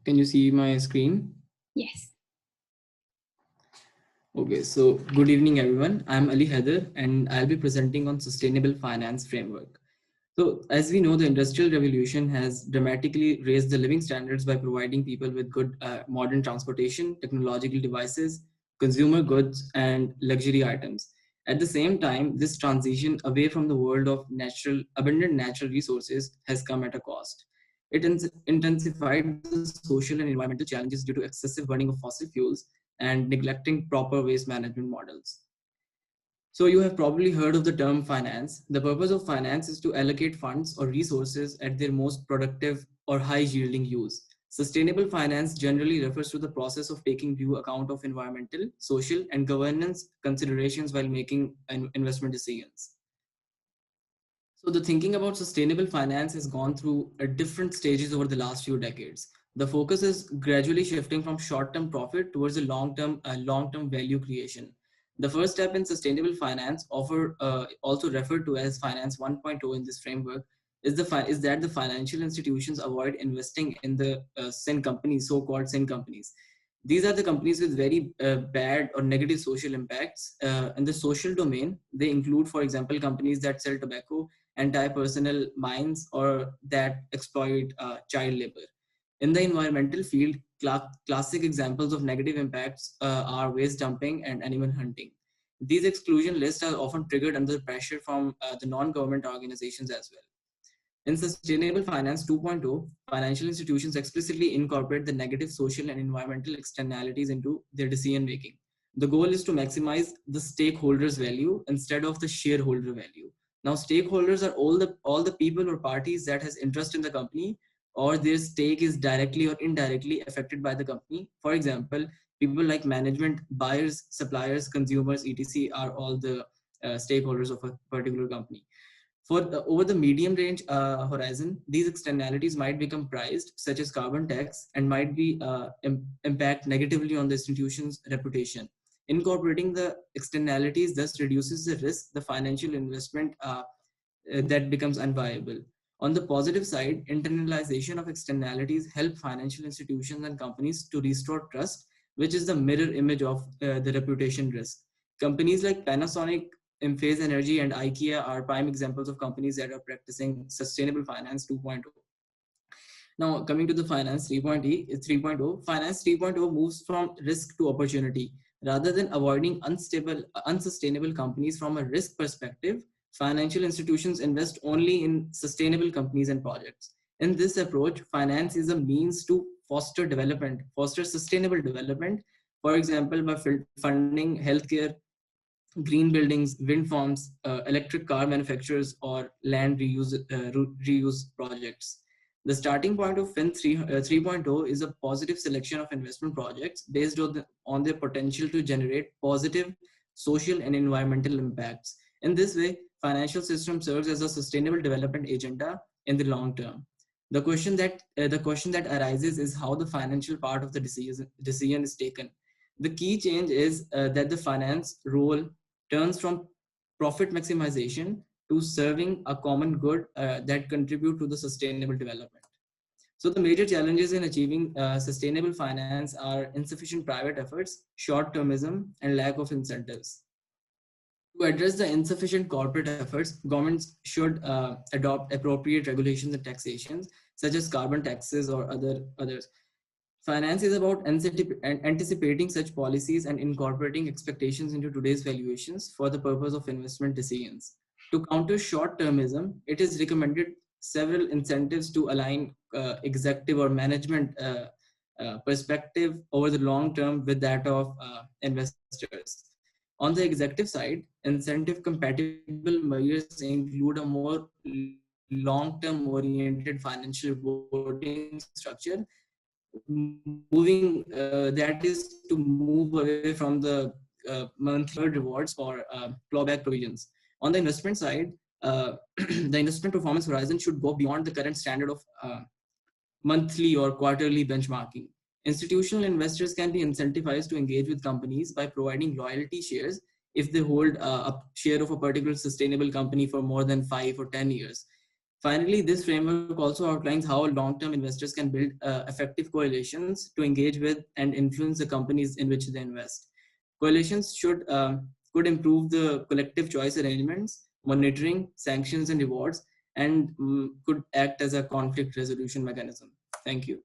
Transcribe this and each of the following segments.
Can you see my screen? Yes. Okay, so good evening, everyone. I'm Ali Heather, and I'll be presenting on sustainable finance framework. So, as we know, the Industrial Revolution has dramatically raised the living standards by providing people with good modern transportation, technological devices, consumer goods, and luxury items. At the same time, this transition away from the world of abundant natural resources has come at a cost. It intensified the social and environmental challenges due to excessive burning of fossil fuels and neglecting proper waste management models. So, you have probably heard of the term finance. The purpose of finance is to allocate funds or resources at their most productive or high yielding use. Sustainable finance generally refers to the process of taking due account of environmental, social, and governance considerations while making investment decisions. So the thinking about sustainable finance has gone through different stages over the last few decades. The focus is gradually shifting from short-term profit towards a long-term value creation. The first step in sustainable finance, also referred to as Finance 1.0 in this framework, is that the financial institutions avoid investing in the sin companies, so-called sin companies. These are the companies with very bad or negative social impacts. In the social domain, they include, for example, companies that sell tobacco, anti-personnel mines, or that exploit child labor. In the environmental field, classic examples of negative impacts are waste dumping and animal hunting. These exclusion lists are often triggered under pressure from the non-government organizations as well. In Sustainable Finance 2.0, financial institutions explicitly incorporate the negative social and environmental externalities into their decision making. The goal is to maximize the stakeholders' value instead of the shareholder value. Now, stakeholders are all the people or parties that has interest in the company, or their stake is directly or indirectly affected by the company. For example, people like management, buyers, suppliers, consumers, etc. are all the stakeholders of a particular company. Over the medium range horizon, these externalities might become priced, such as carbon tax, and might be impact negatively on the institution's reputation. Incorporating the externalities thus reduces the risk the financial investment that becomes unviable. On the positive side, internalization of externalities help financial institutions and companies to restore trust, which is the mirror image of the reputation risk. Companies like Panasonic, Enphase Energy, and IKEA are prime examples of companies that are practicing sustainable finance 2.0. Now, coming to the finance 3.0, finance 3.0 moves from risk to opportunity. Rather than avoiding unsustainable companies from a risk perspective, financial institutions invest only in sustainable companies and projects. In this approach, finance is a means to foster sustainable development. For example, by funding healthcare, green buildings, wind farms, electric car manufacturers, or land reuse projects. The starting point of Fin 3.0 is a positive selection of investment projects based on their potential to generate positive social and environmental impacts. In this way, financial system serves as a sustainable development agenda in the long term. The question that arises is how the financial part of the decision is taken. The key change is that the finance role turns from profit maximization to serving a common good that contribute to the sustainable development. So the major challenges in achieving sustainable finance are insufficient private efforts, short-termism, and lack of incentives. To address the insufficient corporate efforts, governments should adopt appropriate regulations and taxations, such as carbon taxes or others. Finance is about anticipating such policies and incorporating expectations into today's valuations for the purpose of investment decisions. To counter short-termism, it is recommended several incentives to align executive or management perspective over the long term with that of investors. On the executive side, incentive compatible measures include a more long-term oriented financial reporting structure, that is to move away from the monthly rewards or clawback provisions. On the investment side, the investment performance horizon should go beyond the current standard of monthly or quarterly benchmarking. Institutional investors can be incentivized to engage with companies by providing loyalty shares if they hold a share of a particular sustainable company for more than 5 or 10 years. Finally, this framework also outlines how long-term investors can build effective coalitions to engage with and influence the companies in which they invest. Coalitions could improve the collective choice arrangements, monitoring, sanctions, and rewards, and could act as a conflict resolution mechanism. Thank you.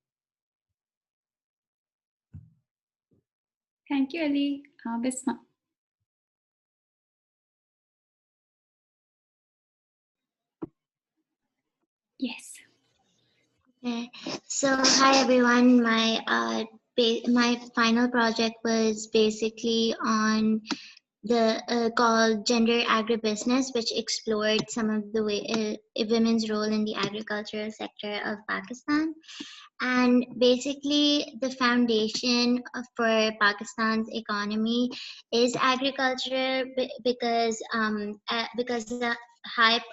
Thank you, Ali. Bisma. Yes. Okay. So hi everyone. My final project was basically on the called Gender Agribusiness, which explored some of the way women's role in the agricultural sector of Pakistan. And basically, the foundation for Pakistan's economy is agriculture because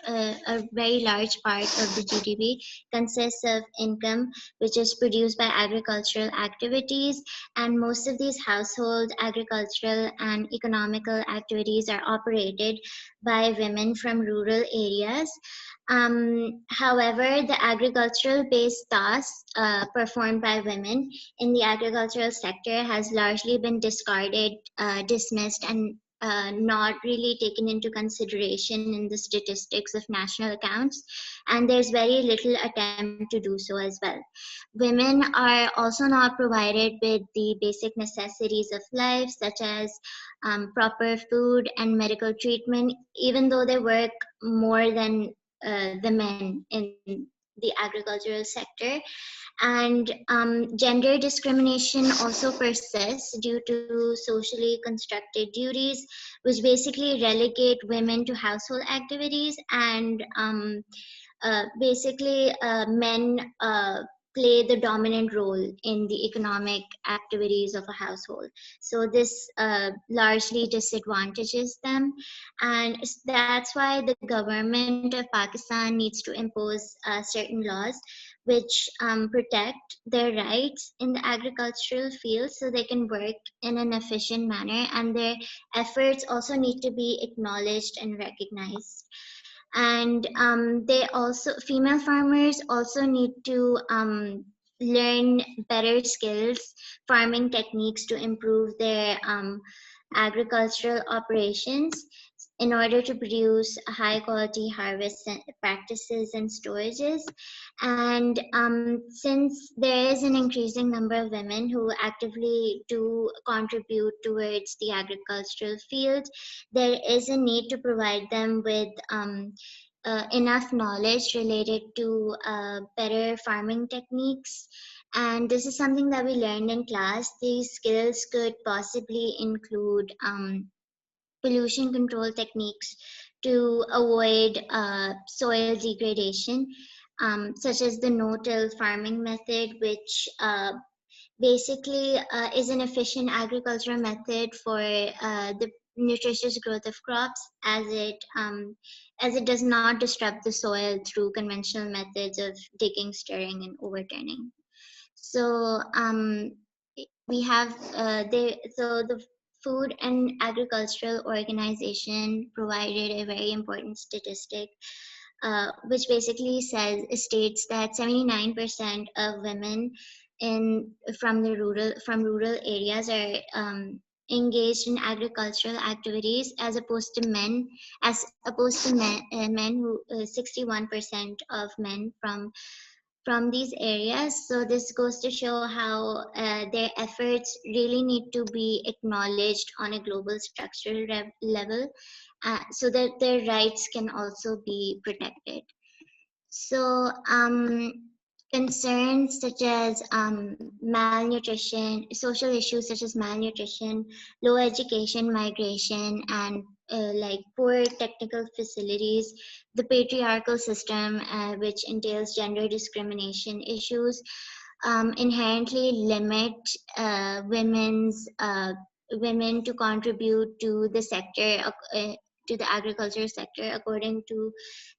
a very large part of the GDP consists of income which is produced by agricultural activities, and most of these household agricultural and economical activities are operated by women from rural areas. However, the agricultural based tasks performed by women in the agricultural sector has largely been discarded, dismissed, and not really taken into consideration in the statistics of national accounts, and there's very little attempt to do so as well. Women are also not provided with the basic necessities of life, such as proper food and medical treatment, even though they work more than the men in the agricultural sector. And gender discrimination also persists due to socially constructed duties, which basically relegate women to household activities, and men play the dominant role in the economic activities of a household. So this largely disadvantages them, and that's why the government of Pakistan needs to impose certain laws which protect their rights in the agricultural field so they can work in an efficient manner, and their efforts also need to be acknowledged and recognized. And female farmers also need to learn better skills, farming techniques to improve their agricultural operations in order to produce high quality harvest practices and storages. And since there is an increasing number of women who actively do contribute towards the agricultural field, there is a need to provide them with enough knowledge related to better farming techniques. And this is something that we learned in class. These skills could possibly include pollution control techniques to avoid soil degradation, such as the no-till farming method, which basically is an efficient agricultural method for the nutritious growth of crops, as it does not disrupt the soil through conventional methods of digging, stirring, and overturning. So we have the Food and Agricultural Organization provided a very important statistic, which basically states that 79% of women from rural areas are engaged in agricultural activities, as opposed to men who 61% of men from these areas. So this goes to show how their efforts really need to be acknowledged on a global structural level, so that their rights can also be protected. So concerns such as malnutrition, social issues such as malnutrition, low education, migration, and like poor technical facilities, the patriarchal system, which entails gender discrimination issues, inherently limit women to contribute to the sector to the agriculture sector according to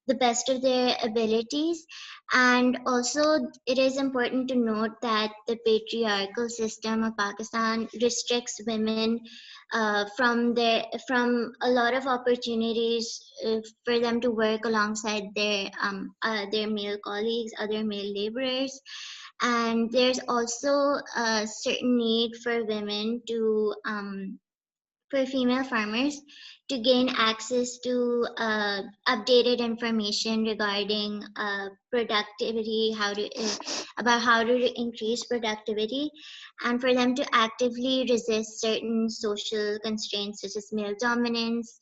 the best of their abilities. And also, it is important to note that the patriarchal system of Pakistan restricts women from a lot of opportunities for them to work alongside their male colleagues, other male laborers. And there's also a certain need for women to for female farmers to gain access to updated information regarding productivity, about how to increase productivity, and for them to actively resist certain social constraints such as male dominance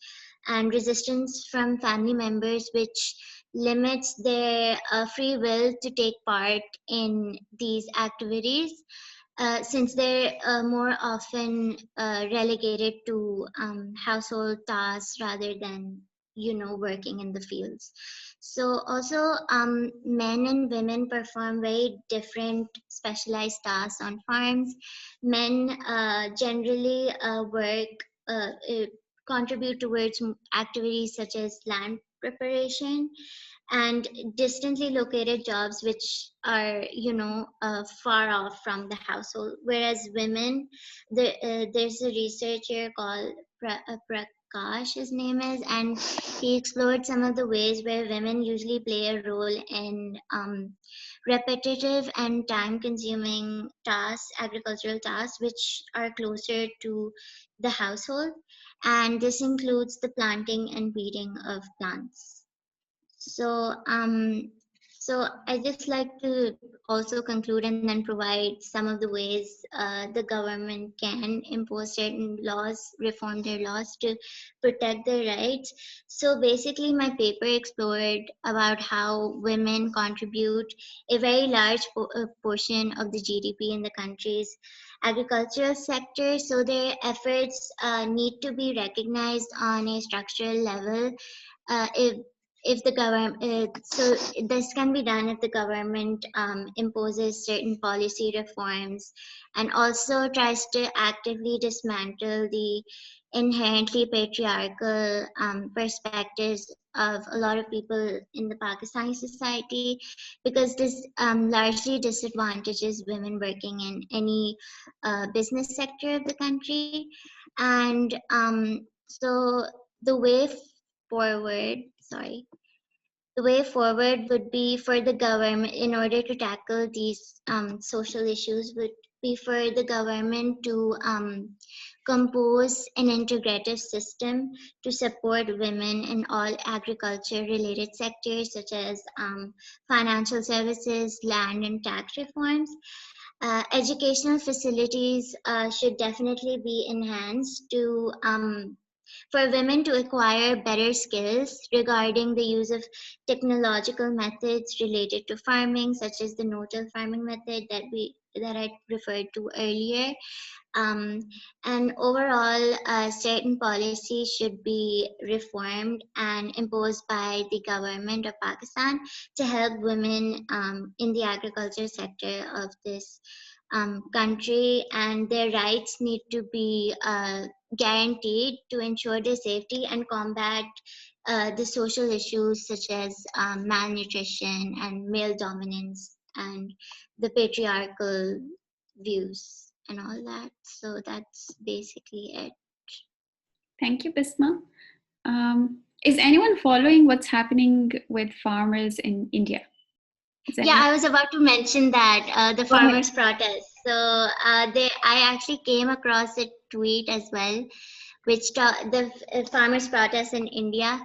and resistance from family members, which limits their free will to take part in these activities, since they're more often relegated to household tasks rather than working in the fields. So also, men and women perform very different specialized tasks on farms. Men generally contribute towards activities such as land preparation and distantly located jobs which are far off from the household, whereas women, there's a researcher called Prakash, his name is, and he explored some of the ways where women usually play a role in repetitive and time consuming tasks, agricultural tasks, which are closer to the household, and this includes the planting and weeding of plants. So, so I just like to also conclude and then provide some of the ways the government can impose certain laws, reform their laws to protect their rights. So basically, my paper explored about how women contribute a very large portion of the GDP in the country's agricultural sector. So their efforts need to be recognized on a structural level. If the government, so this can be done if the government imposes certain policy reforms and also tries to actively dismantle the inherently patriarchal perspectives of a lot of people in the Pakistani society, because this largely disadvantages women working in any business sector of the country. And so the way forward, sorry, the way forward would be for the government, in order to tackle these social issues, would be for the government to compose an integrative system to support women in all agriculture related sectors such as financial services, land and tax reforms. Educational facilities should definitely be enhanced to for women to acquire better skills regarding the use of technological methods related to farming, such as the no-till farming method that I referred to earlier. And overall, certain policies should be reformed and imposed by the government of Pakistan to help women in the agriculture sector of this country, and their rights need to be guaranteed to ensure their safety and combat the social issues such as malnutrition and male dominance and the patriarchal views and all that. So that's basically it. Thank you, Bisma. Is anyone following what's happening with farmers in India? Yeah, I was about to mention that the farmers' protest. So I actually came across a tweet as well, which the farmers' protest in India,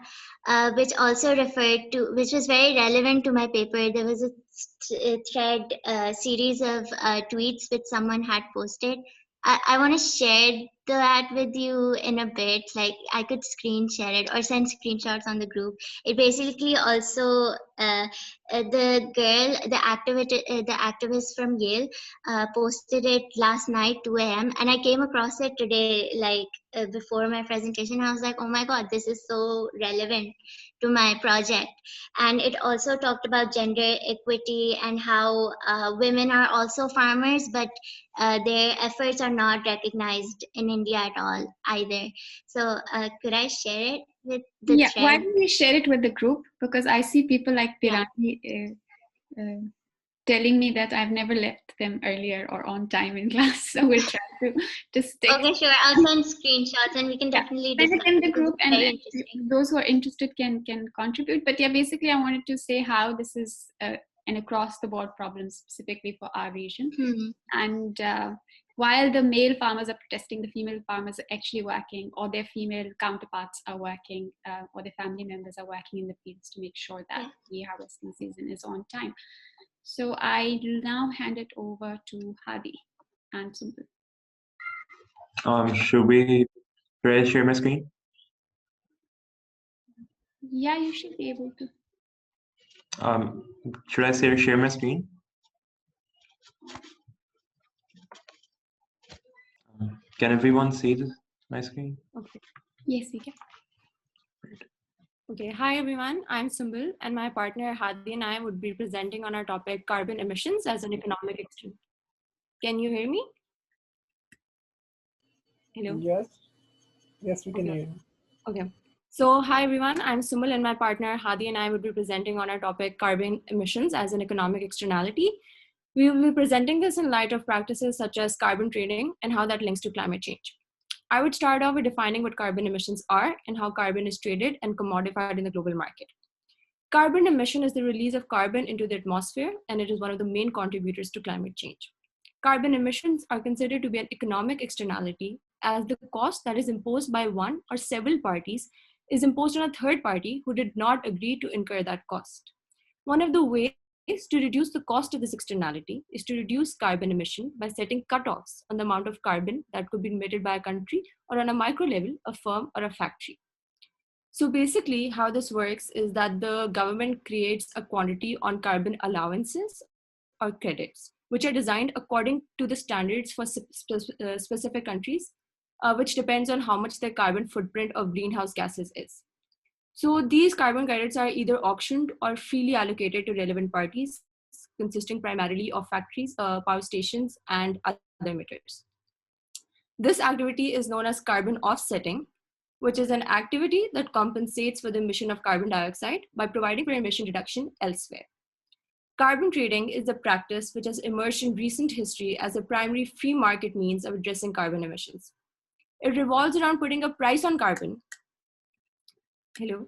which also referred to, which was very relevant to my paper. There was a thread, series of tweets which someone had posted. I want to share that with you in a bit. Like I could screen share it or send screenshots on the group. It basically also the girl, the activist from Yale, posted it last night 2 a.m. and I came across it today, like before my presentation. I was like, oh my god, this is so relevant to my project. And it also talked about gender equity and how women are also farmers, but their efforts are not recognized in India at all either. So could I share it with the Yeah, why thread. don't we share it with the group? Because I see people like Yeah. Pirani telling me that I've never left them earlier or on time in class. So we'll try to just stick. Okay, sure. I'll send screenshots and we can definitely Send it discuss in it the because group, it's and very interesting. those who are interested can contribute. But yeah, basically, I wanted to say how this is an across the board problem specifically for our region. And while the male farmers are protesting, the female farmers are actually working, or their female counterparts are working, or their family members are working in the fields to make sure that the harvesting season is on time. So I now hand it over to Hadi and Sumbul. Should I share my screen? Yeah, you should be able to. Should I share my screen? Can everyone see my screen? Okay. Yes, we can. Okay. Hi, everyone. I'm Sumbul, and my partner Hadi and I would be presenting on our topic carbon emissions as an economic extension. Can you hear me? Hello? Yes. Yes, we can Okay. hear you. Okay. So, hi, everyone. I'm Sumbul, and my partner Hadi and I would be presenting on our topic carbon emissions as an economic externality. We will be presenting this in light of practices such as carbon trading and how that links to climate change. I would start off with defining what carbon emissions are and how carbon is traded and commodified in the global market. Carbon emission is the release of carbon into the atmosphere, and it is one of the main contributors to climate change. Carbon emissions are considered to be an economic externality as the cost that is imposed by one or several parties is imposed on a third party who did not agree to incur that cost. One of the ways to reduce the cost of this externality is to reduce carbon emission by setting cutoffs on the amount of carbon that could be emitted by a country, or on a micro level, a firm or a factory. So basically, how this works is that the government creates a quantity on carbon allowances or credits, which are designed according to the standards for specific countries, which depends on how much their carbon footprint of greenhouse gases is. So these carbon credits are either auctioned or freely allocated to relevant parties, consisting primarily of factories, power stations, and other emitters. This activity is known as carbon offsetting, which is an activity that compensates for the emission of carbon dioxide by providing for emission reduction elsewhere. Carbon trading is a practice which has emerged in recent history as a primary free market means of addressing carbon emissions. It revolves around putting a price on carbon. Hello?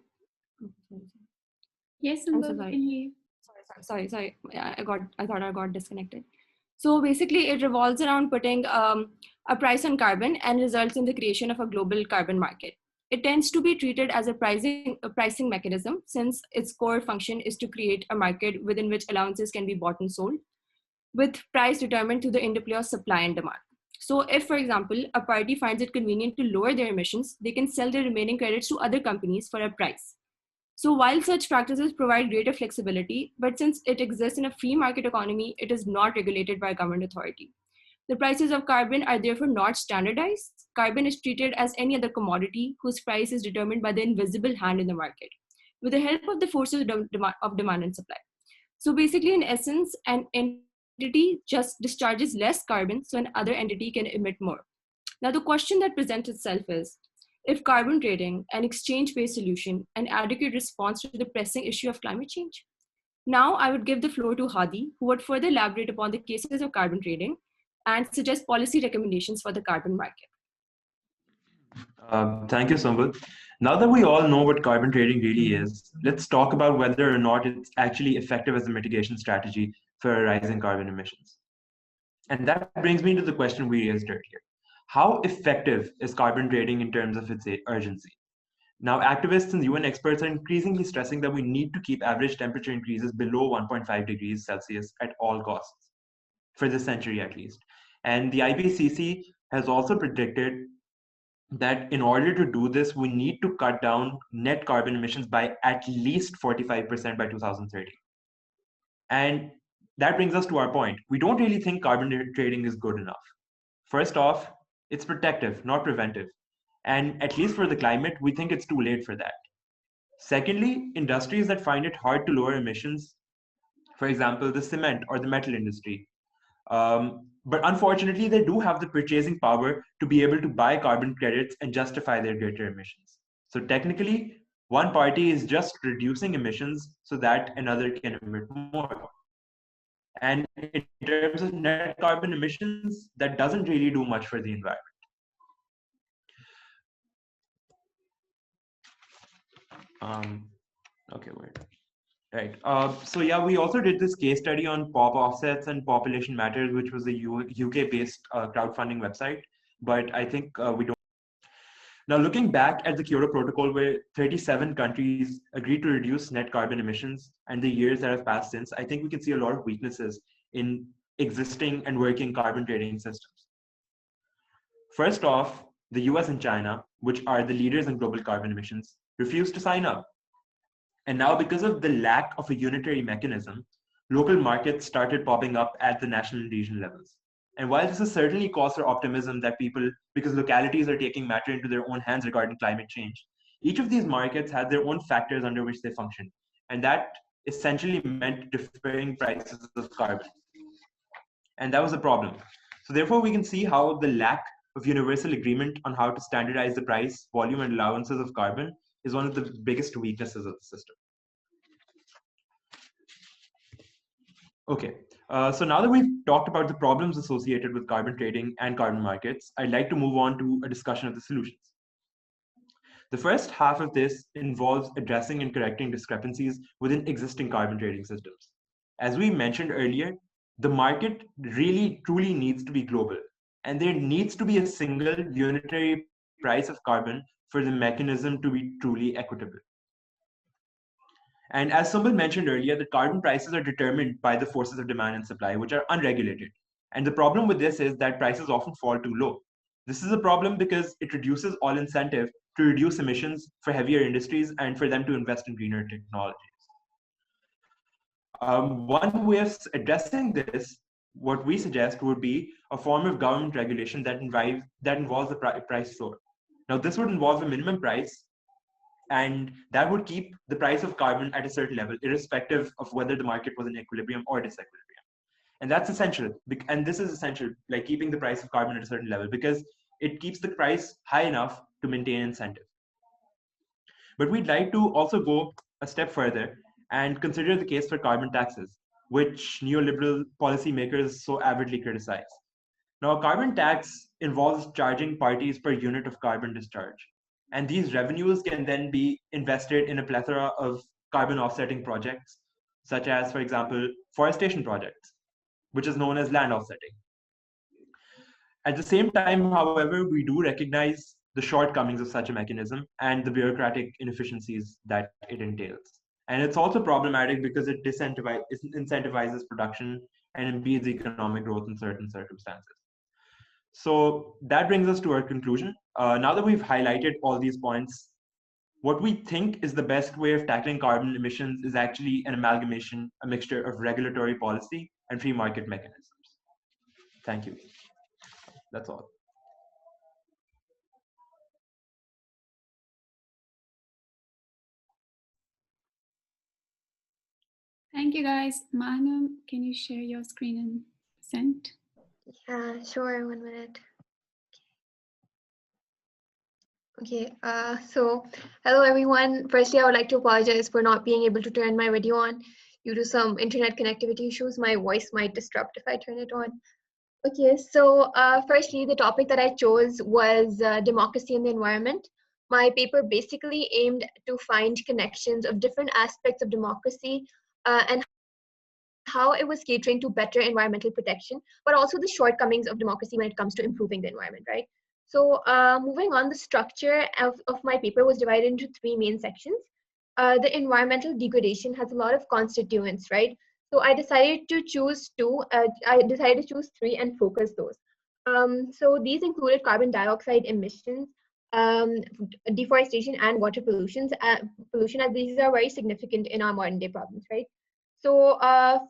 Yes, I'm so Sumbul, we sorry. can hear you. Sorry. I thought I got disconnected. So basically, it revolves around putting a price on carbon and results in the creation of a global carbon market. It tends to be treated as a pricing mechanism, since its core function is to create a market within which allowances can be bought and sold, with price determined through the interplay of supply and demand. So if, for example, a party finds it convenient to lower their emissions, they can sell their remaining credits to other companies for a price. So while such practices provide greater flexibility, but since it exists in a free market economy, it is not regulated by a government authority. The prices of carbon are therefore not standardized. Carbon is treated as any other commodity whose price is determined by the invisible hand in the market, with the help of the forces of demand and supply. So basically, in essence, an entity just discharges less carbon so another entity can emit more. Now, the question that presents itself is, if carbon trading, an exchange-based solution, an adequate response to the pressing issue of climate change? Now, I would give the floor to Hadi, who would further elaborate upon the cases of carbon trading and suggest policy recommendations for the carbon market. Thank you, Sumbul. Now that we all know what carbon trading really is, let's talk about whether or not it's actually effective as a mitigation strategy for rising carbon emissions. And that brings me to the question we raised earlier. How effective is carbon trading in terms of its urgency? Now, activists and UN experts are increasingly stressing that we need to keep average temperature increases below 1.5 degrees Celsius at all costs, for this century at least. And the IPCC has also predicted that in order to do this, we need to cut down net carbon emissions by at least 45% by 2030. And that brings us to our point. We don't really think carbon trading is good enough. First off, it's protective, not preventive. And at least for the climate, we think it's too late for that. Secondly, industries that find it hard to lower emissions, for example, the cement or the metal industry. But unfortunately, they do have the purchasing power to be able to buy carbon credits and justify their greater emissions. So technically, one party is just reducing emissions so that another can emit more. And in terms of net carbon emissions, that doesn't really do much for the environment. Okay, wait. Right. So yeah, we also did this case study on pop offsets and Population Matters, which was a UK-based crowdfunding website. But I think we don't. Now, looking back at the Kyoto Protocol, where 37 countries agreed to reduce net carbon emissions, and the years that have passed since, I think we can see a lot of weaknesses in existing and working carbon trading systems. First off, the US and China, which are the leaders in global carbon emissions, refused to sign up. And now, because of the lack of a unitary mechanism, local markets started popping up at the national and regional levels. And while this is certainly cause for optimism that people, because localities are taking matter into their own hands regarding climate change, each of these markets has their own factors under which they function. And that essentially meant differing prices of carbon. And that was a problem. So therefore, we can see how the lack of universal agreement on how to standardize the price, volume, and allowances of carbon is one of the biggest weaknesses of the system. Okay, so now that we've talked about the problems associated with carbon trading and carbon markets, I'd like to move on to a discussion of the solutions. The first half of this involves addressing and correcting discrepancies within existing carbon trading systems. As we mentioned earlier, the market really truly needs to be global, and there needs to be a single unitary price of carbon for the mechanism to be truly equitable. And as Sumbul mentioned earlier, the carbon prices are determined by the forces of demand and supply, which are unregulated. And the problem with this is that prices often fall too low. This is a problem because it reduces all incentive to reduce emissions for heavier industries and for them to invest in greener technologies. One way of addressing this, what we suggest would be a form of government regulation that involves the price floor. Now, this would involve a minimum price, and that would keep the price of carbon at a certain level, irrespective of whether the market was in equilibrium or disequilibrium. And that's essential. And this is essential, like keeping the price of carbon at a certain level, because it keeps the price high enough to maintain incentive. But we'd like to also go a step further and consider the case for carbon taxes, which neoliberal policymakers so avidly criticize. Now, a carbon tax involves charging parties per unit of carbon discharge. And these revenues can then be invested in a plethora of carbon offsetting projects, such as, for example, forestation projects, which is known as land offsetting. At the same time, however, we do recognize the shortcomings of such a mechanism and the bureaucratic inefficiencies that it entails. And it's also problematic because it incentivizes production and impedes economic growth in certain circumstances. So that brings us to our conclusion. Now that we've highlighted all these points, what we think is the best way of tackling carbon emissions is actually an amalgamation, a mixture of regulatory policy and free market mechanisms. Thank you. That's all. Thank you, guys. Manu, can you share your screen and present? Yeah, sure. 1 minute. Okay, so hello everyone. Firstly, I would like to apologize for not being able to turn my video on due to some internet connectivity issues. My voice might disrupt if I turn it on. Okay, so firstly, the topic that I chose was democracy and the environment. My paper basically aimed to find connections of different aspects of democracy and how it was catering to better environmental protection, but also the shortcomings of democracy when it comes to improving the environment, right? So moving on, the structure of my paper was divided into 3 main sections. The environmental degradation has a lot of constituents, right? So I decided to choose 2. I decided to choose 3 and focus those. So these included carbon dioxide emissions, deforestation, and water pollution, as these are very significant in our modern day problems, right? So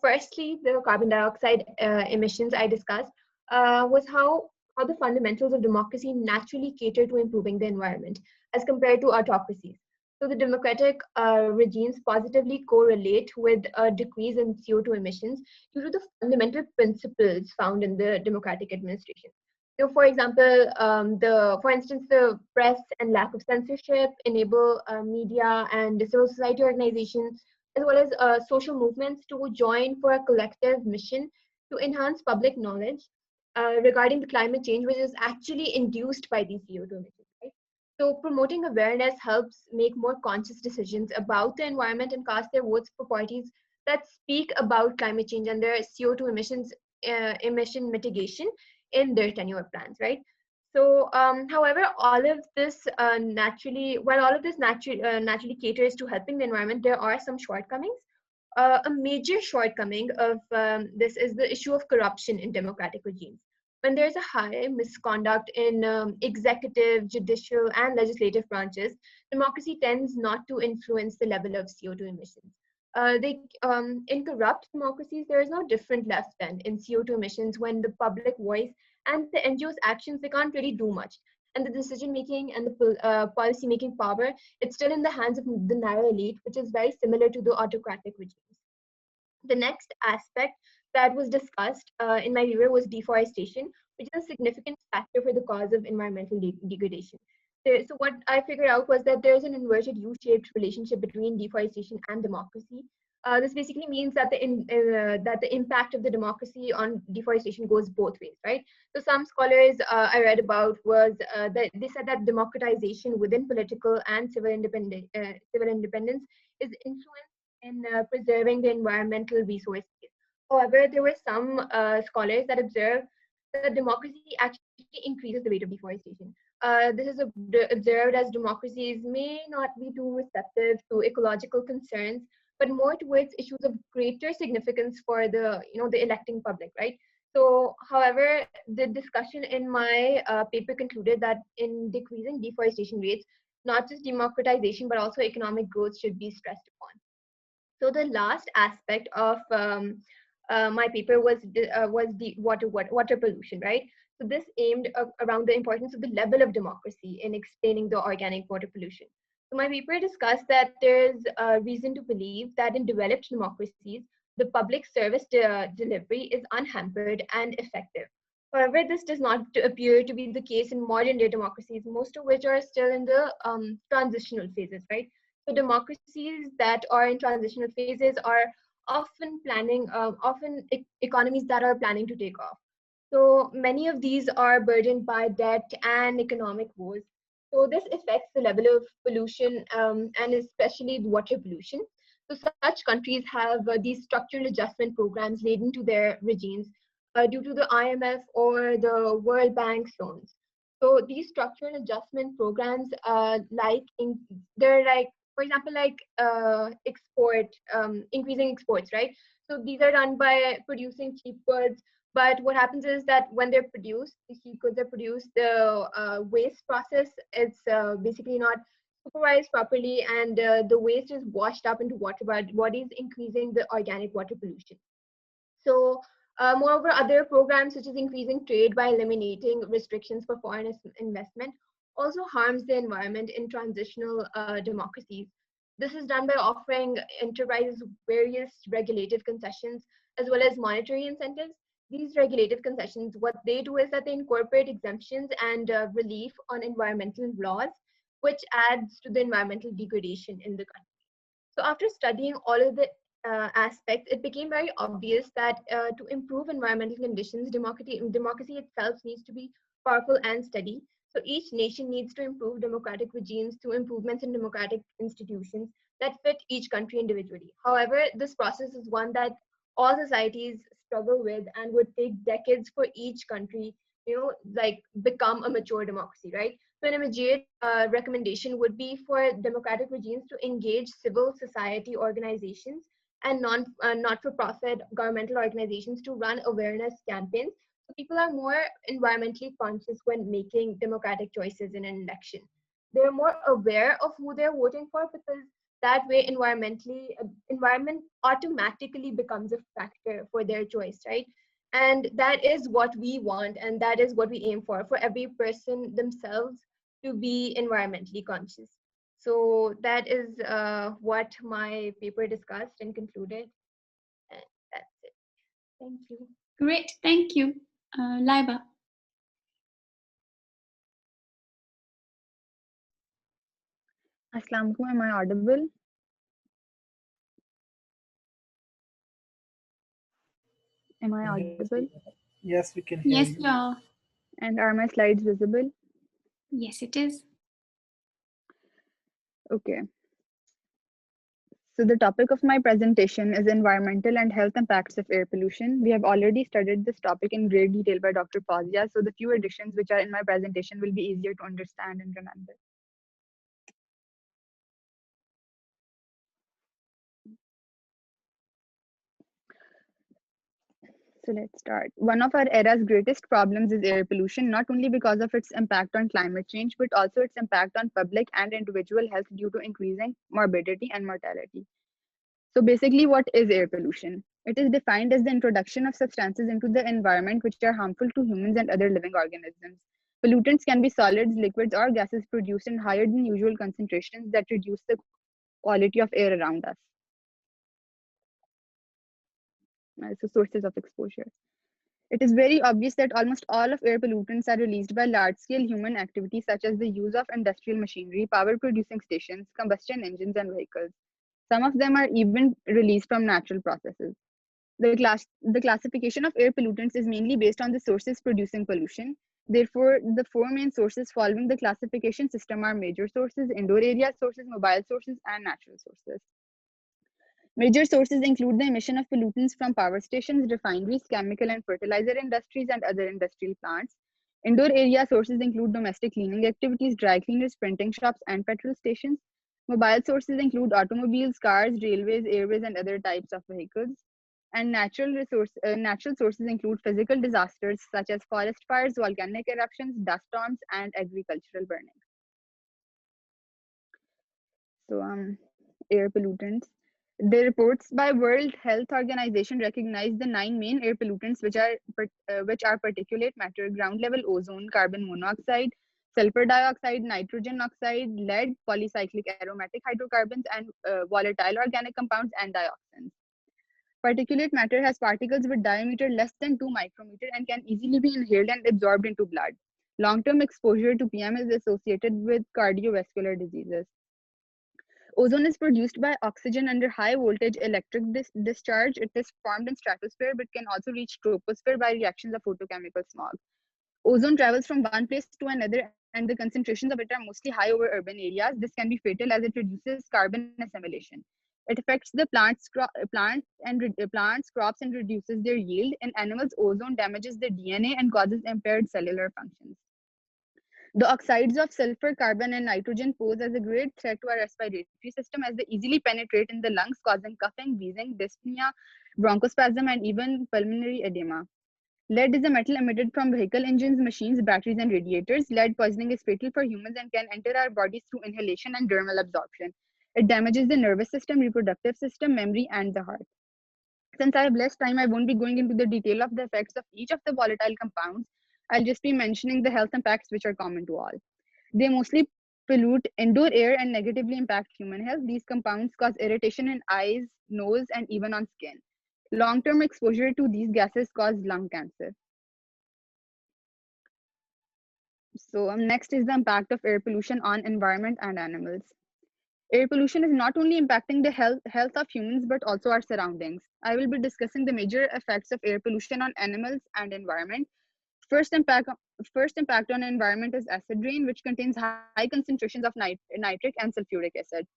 firstly, the carbon dioxide emissions I discussed was how the fundamentals of democracy naturally cater to improving the environment as compared to autocracies. So the democratic regimes positively correlate with a decrease in CO2 emissions due to the fundamental principles found in the democratic administration. for example, for instance, the press and lack of censorship enable media and civil society organizations, as well as social movements, to join for a collective mission to enhance public knowledge regarding the climate change, which is actually induced by these CO2 emissions. Right? So promoting awareness helps make more conscious decisions about the environment and cast their votes for parties that speak about climate change and their CO2 emission mitigation in their tenure plans, right? So, however, all of this while all of this naturally caters to helping the environment, there are some shortcomings. A major shortcoming of this is the issue of corruption in democratic regimes. When there's a high misconduct in executive, judicial, and legislative branches, democracy tends not to influence the level of CO2 emissions. In corrupt democracies, there is no different left then in CO2 emissions when the public voice and the NGOs' actions, they can't really do much. And the decision making and the policy making power, it's still in the hands of the narrow elite, which is very similar to the autocratic regimes. The next aspect that was discussed in my paper was deforestation, which is a significant factor for the cause of environmental degradation. So what I figured out was that there's an inverted U-shaped relationship between deforestation and democracy. This basically means that the impact of the democracy on deforestation goes both ways, right? So some scholars I read about was that they said that democratization within political and civil independence is influenced in preserving the environmental resources. However, there were some scholars that observed that democracy actually increases the rate of deforestation. This is observed as democracies may not be too receptive to ecological concerns, but more towards issues of greater significance for the electing public, right? So, however, the discussion in my paper concluded that in decreasing deforestation rates, not just democratization but also economic growth should be stressed upon. So the last aspect of my paper was the water pollution, right? So this aimed around the importance of the level of democracy in explaining the organic water pollution. So my paper discussed that there's a reason to believe that in developed democracies, the public service delivery is unhampered and effective. However, this does not appear to be the case in modern day democracies, most of which are still in the transitional phases, right? So democracies that are in transitional phases are often economies that are planning to take off. So many of these are burdened by debt and economic woes. So this affects the level of pollution and especially water pollution. So such countries have these structural adjustment programs laid into their regimes due to the IMF or the World Bank's loans. So these structural adjustment programs, they're like, for example, like increasing exports, right? So these are done by producing cheap goods. But what happens is that when they're produced, these cheap goods are produced, the waste process is basically not supervised properly, and the waste is washed up into water bodies, increasing the organic water pollution. So, moreover, other programs such as increasing trade by eliminating restrictions for foreign investment also harms the environment in transitional democracies. This is done by offering enterprises various regulative concessions as well as monetary incentives. These regulative concessions, what they do is that they incorporate exemptions and relief on environmental laws, which adds to the environmental degradation in the country. So after studying all of the aspects, it became very obvious that to improve environmental conditions, democracy itself needs to be powerful and steady. So each nation needs to improve democratic regimes through improvements in democratic institutions that fit each country individually. However, this process is one that all societies struggle with and would take decades for each country, like become a mature democracy, right? So an immediate recommendation would be for democratic regimes to engage civil society organizations and not-for-profit governmental organizations to run awareness campaigns. So people are more environmentally conscious when making democratic choices in an election. They're more aware of who they're voting for because that way environment automatically becomes a factor for their choice, right? And that is what we want, and that is what we aim for every person themselves to be environmentally conscious. So that is what my paper discussed and concluded. And that's it. Thank you. Great, thank you. Laiba. Assalamu alaikum, am I audible? Am I audible? Yes, we can hear Yes, you. you are. And are my slides visible? Yes, it is. Okay. So the topic of my presentation is environmental and health impacts of air pollution. We have already studied this topic in great detail by Dr. Fazia, so the few additions which are in my presentation will be easier to understand and remember. So let's start. One of our era's greatest problems is air pollution, not only because of its impact on climate change, but also its impact on public and individual health due to increasing morbidity and mortality. So basically, what is air pollution? It is defined as the introduction of substances into the environment which are harmful to humans and other living organisms. Pollutants can be solids, liquids, or gases produced in higher than usual concentrations that reduce the quality of air around us. So sources of exposure. It is very obvious that almost all of air pollutants are released by large-scale human activities such as the use of industrial machinery, power-producing stations, combustion engines, and vehicles. Some of them are even released from natural processes. The classification of air pollutants is mainly based on the sources producing pollution. Therefore, the four main sources following the classification system are major sources, indoor area sources, mobile sources, and natural sources. Major sources include the emission of pollutants from power stations, refineries, chemical and fertilizer industries, and other industrial plants. Indoor area sources include domestic cleaning activities, dry cleaners, printing shops, and petrol stations. Mobile sources include automobiles, cars, railways, airways, and other types of vehicles. And natural sources include physical disasters such as forest fires, volcanic eruptions, dust storms, and agricultural burning. So, air pollutants. The reports by World Health Organization recognize the 9 main air pollutants, which are particulate matter, ground level ozone, carbon monoxide, sulfur dioxide, nitrogen oxide, lead, polycyclic aromatic hydrocarbons, and volatile organic compounds and dioxins. Particulate matter has particles with diameter less than 2 micrometer and can easily be inhaled and absorbed into blood. Long-term exposure to PM is associated with cardiovascular diseases. Ozone is produced by oxygen under high voltage electric discharge. It is formed in stratosphere but can also reach troposphere by reactions of photochemical smog. Ozone travels from one place to another and the concentrations of it are mostly high over urban areas. This can be fatal as it reduces carbon assimilation. It affects the plants, crops, and reduces their yield. In animals, ozone damages the DNA and causes impaired cellular functions. The oxides of sulfur, carbon, and nitrogen pose as a great threat to our respiratory system as they easily penetrate in the lungs, causing coughing, wheezing, dyspnea, bronchospasm, and even pulmonary edema. Lead is a metal emitted from vehicle engines, machines, batteries, and radiators. Lead poisoning is fatal for humans and can enter our bodies through inhalation and dermal absorption. It damages the nervous system, reproductive system, memory, and the heart. Since I have less time, I won't be going into the detail of the effects of each of the volatile compounds. I'll just be mentioning the health impacts which are common to all. They mostly pollute indoor air and negatively impact human health. These compounds cause irritation in eyes, nose, and even on skin. Long-term exposure to these gases cause lung cancer. So next is the impact of air pollution on environment and animals. Air pollution is not only impacting the health of humans, but also our surroundings. I will be discussing the major effects of air pollution on animals and environment. First impact on environment is acid rain, which contains high concentrations of nitric and sulfuric acid.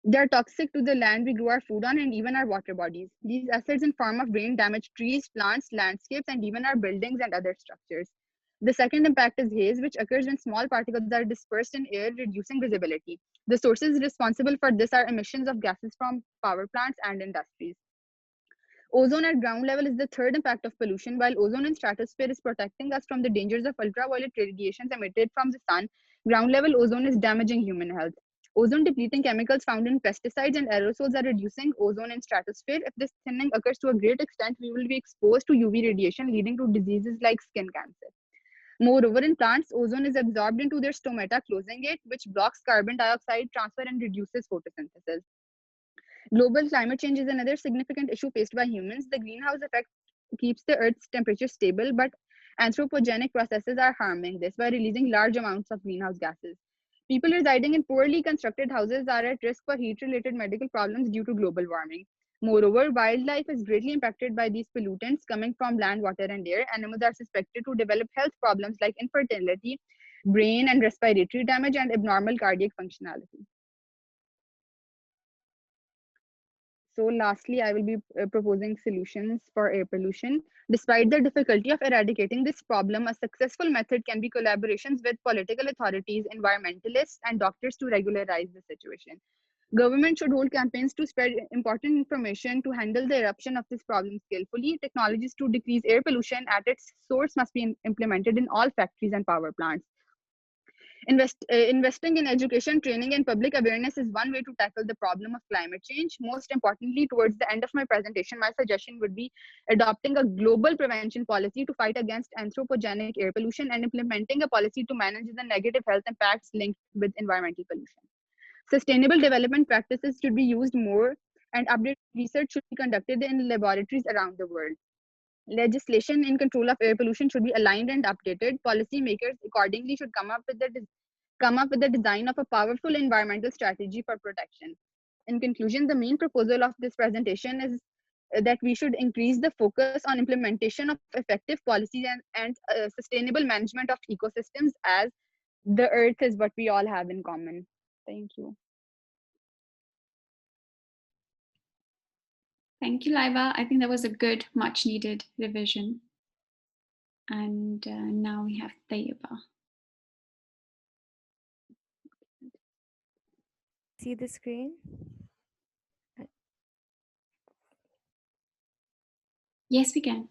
They are toxic to the land we grow our food on and even our water bodies. These acids in form of rain damage trees, plants, landscapes, and even our buildings and other structures. The second impact is haze, which occurs when small particles are dispersed in air, reducing visibility. The sources responsible for this are emissions of gases from power plants and industries. Ozone at ground level is the third impact of pollution. While ozone in stratosphere is protecting us from the dangers of ultraviolet radiations emitted from the sun, ground level ozone is damaging human health. Ozone depleting chemicals found in pesticides and aerosols are reducing ozone in stratosphere. If this thinning occurs to a great extent, we will be exposed to UV radiation, leading to diseases like skin cancer. Moreover, in plants, ozone is absorbed into their stomata, closing it, which blocks carbon dioxide transfer and reduces photosynthesis. Global climate change is another significant issue faced by humans. The greenhouse effect keeps the Earth's temperature stable, but anthropogenic processes are harming this by releasing large amounts of greenhouse gases. People residing in poorly constructed houses are at risk for heat-related medical problems due to global warming. Moreover, wildlife is greatly impacted by these pollutants coming from land, water, and air. Animals are suspected to develop health problems like infertility, brain and respiratory damage, and abnormal cardiac functionality. So lastly, I will be proposing solutions for air pollution. Despite the difficulty of eradicating this problem, a successful method can be collaborations with political authorities, environmentalists, and doctors to regularize the situation. Government should hold campaigns to spread important information to handle the eruption of this problem skillfully. Technologies to decrease air pollution at its source must be implemented in all factories and power plants. Investing in education, training, and public awareness is one way to tackle the problem of climate change. Most importantly, towards the end of my presentation, my suggestion would be adopting a global prevention policy to fight against anthropogenic air pollution and implementing a policy to manage the negative health impacts linked with environmental pollution. Sustainable development practices should be used more, and updated research should be conducted in laboratories around the world. Legislation in control of air pollution should be aligned and updated. Policymakers accordingly should come up with the design of a powerful environmental strategy for protection. In conclusion, the main proposal of this presentation is that we should increase the focus on implementation of effective policies and sustainable management of ecosystems, as the earth is what we all have in common. Thank you. Thank you, Laiba. I think that was a good, much needed revision. And now we have Tayyiba. See the screen? Yes, we can.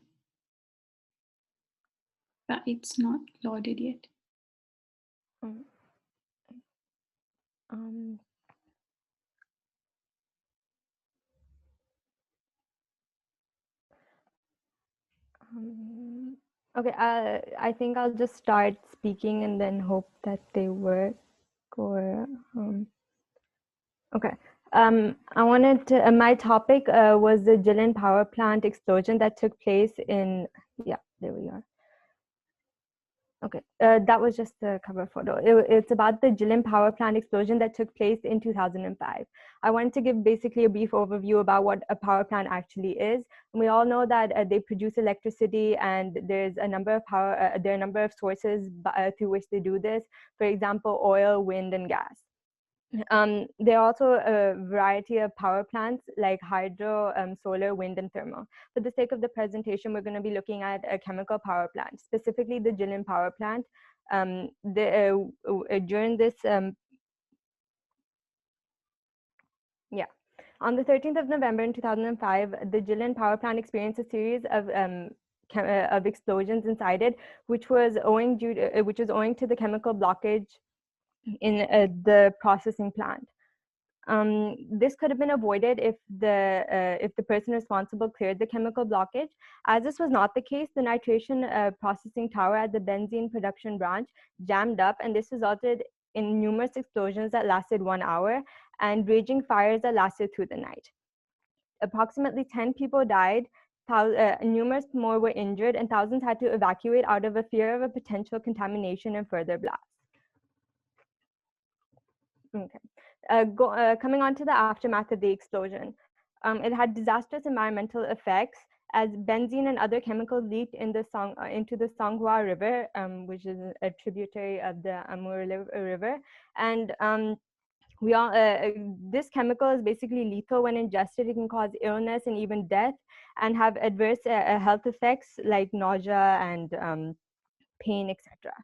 But it's not loaded yet. Okay, I think I'll just start speaking and then hope that they work. Or okay. I wanted to. My topic was the Jilin power plant explosion that took place in. Yeah, there we are. Okay, that was just the cover photo. It's about the Jilin power plant explosion that took place in 2005. I wanted to give basically a brief overview about what a power plant actually is. And we all know that they produce electricity, and there's a number of there are a number of sources through which they do this. For example, oil, wind, and gas. There are also a variety of power plants like hydro, solar, wind, and thermal. For the sake of the presentation, we're going to be looking at a chemical power plant, specifically the Jilin power plant. During this, on the 13th of November in 2005, the Jilin power plant experienced a series of explosions inside it, which was owing to the chemical blockage in the processing plant. This could have been avoided if the person responsible cleared the chemical blockage. As this was not the case, the nitration processing tower at the benzene production branch jammed up, and this resulted in numerous explosions that lasted 1 hour and raging fires that lasted through the night. Approximately 10 people died, numerous more were injured, and thousands had to evacuate out of a fear of a potential contamination and further blasts. Okay. Coming on to the aftermath of the explosion. It had disastrous environmental effects as benzene and other chemicals leaked into the Songhua River, which is a tributary of the Amur River. And this chemical is basically lethal when ingested. It can cause illness and even death, and have adverse health effects like nausea and pain, etc.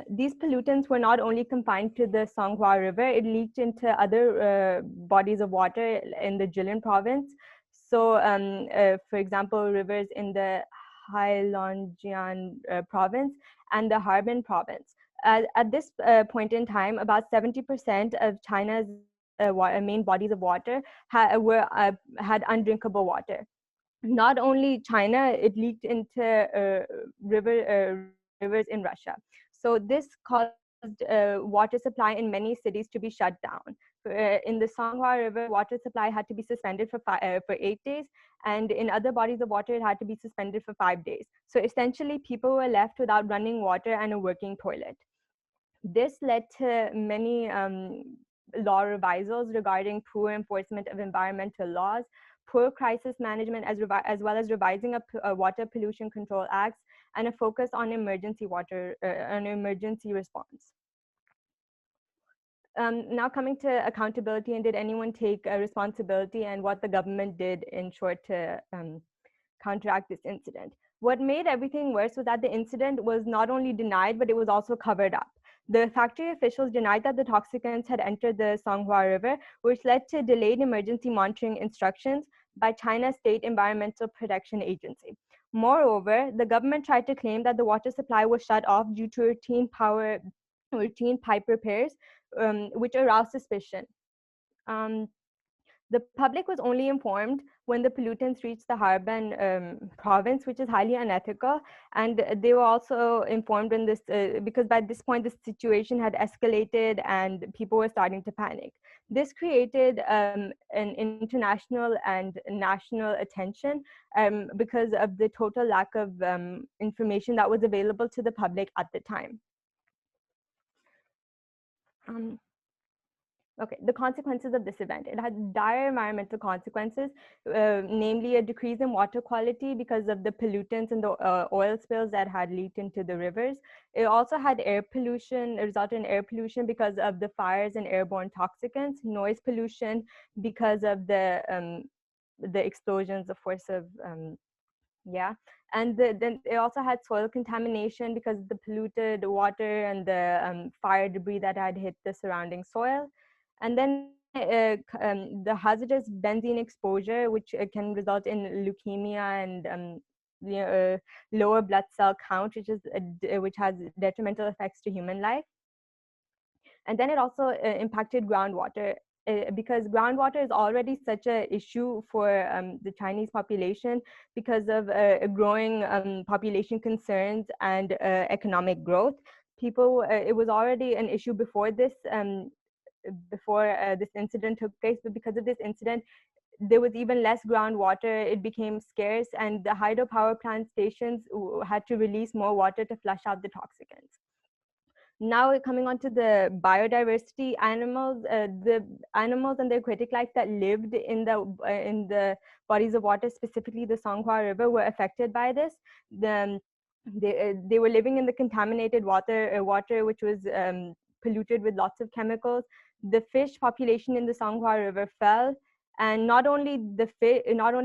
These pollutants were not only confined to the Songhua River, it leaked into other bodies of water in the Jilin province. So, for example, rivers in the Heilongjiang province and the Harbin province. At this point in time, about 70% of China's main bodies of water had undrinkable water. Not only China, it leaked into rivers in Russia. So this caused water supply in many cities to be shut down. In the Songhua River, water supply had to be suspended for 8 days, and in other bodies of water, it had to be suspended for 5 days. So essentially, people were left without running water and a working toilet. This led to many law revisals regarding poor enforcement of environmental laws, poor crisis management, as well as revising water pollution control acts, and a focus on emergency response. Now coming to accountability, and did anyone take responsibility, and what the government did in short to counteract this incident. What made everything worse was that the incident was not only denied, but it was also covered up. The factory officials denied that the toxicants had entered the Songhua River, which led to delayed emergency monitoring instructions by China's State Environmental Protection Agency. Moreover, the government tried to claim that the water supply was shut off due to routine pipe repairs, which aroused suspicion. The public was only informed when the pollutants reached the Harbin province, which is highly unethical. And they were also informed when this, because by this point, the situation had escalated and people were starting to panic. This created an international and national attention because of the total lack of information that was available to the public at the time. Okay, the consequences of this event. It had dire environmental consequences, namely a decrease in water quality because of the pollutants and the oil spills that had leaked into the rivers. It also had air pollution, it resulted in air pollution because of the fires and airborne toxicants, noise pollution because of the explosions, of course, of and then it also had soil contamination because of the polluted water and the fire debris that had hit the surrounding soil. And then the hazardous benzene exposure, which can result in leukemia and lower blood cell count, which has detrimental effects to human life. And then it also impacted groundwater. Because groundwater is already such an issue for the Chinese population because of growing population concerns and economic growth. It was already an issue before this incident took place, but because of this incident, there was even less groundwater. It became scarce, and the hydropower plant stations had to release more water to flush out the toxicants. Now coming on to the biodiversity, the animals and the aquatic life that lived in the bodies of water, specifically the Songhua River, were affected by this. They were living in the contaminated water, which was polluted with lots of chemicals. The fish population in the Songhua River fell, and not only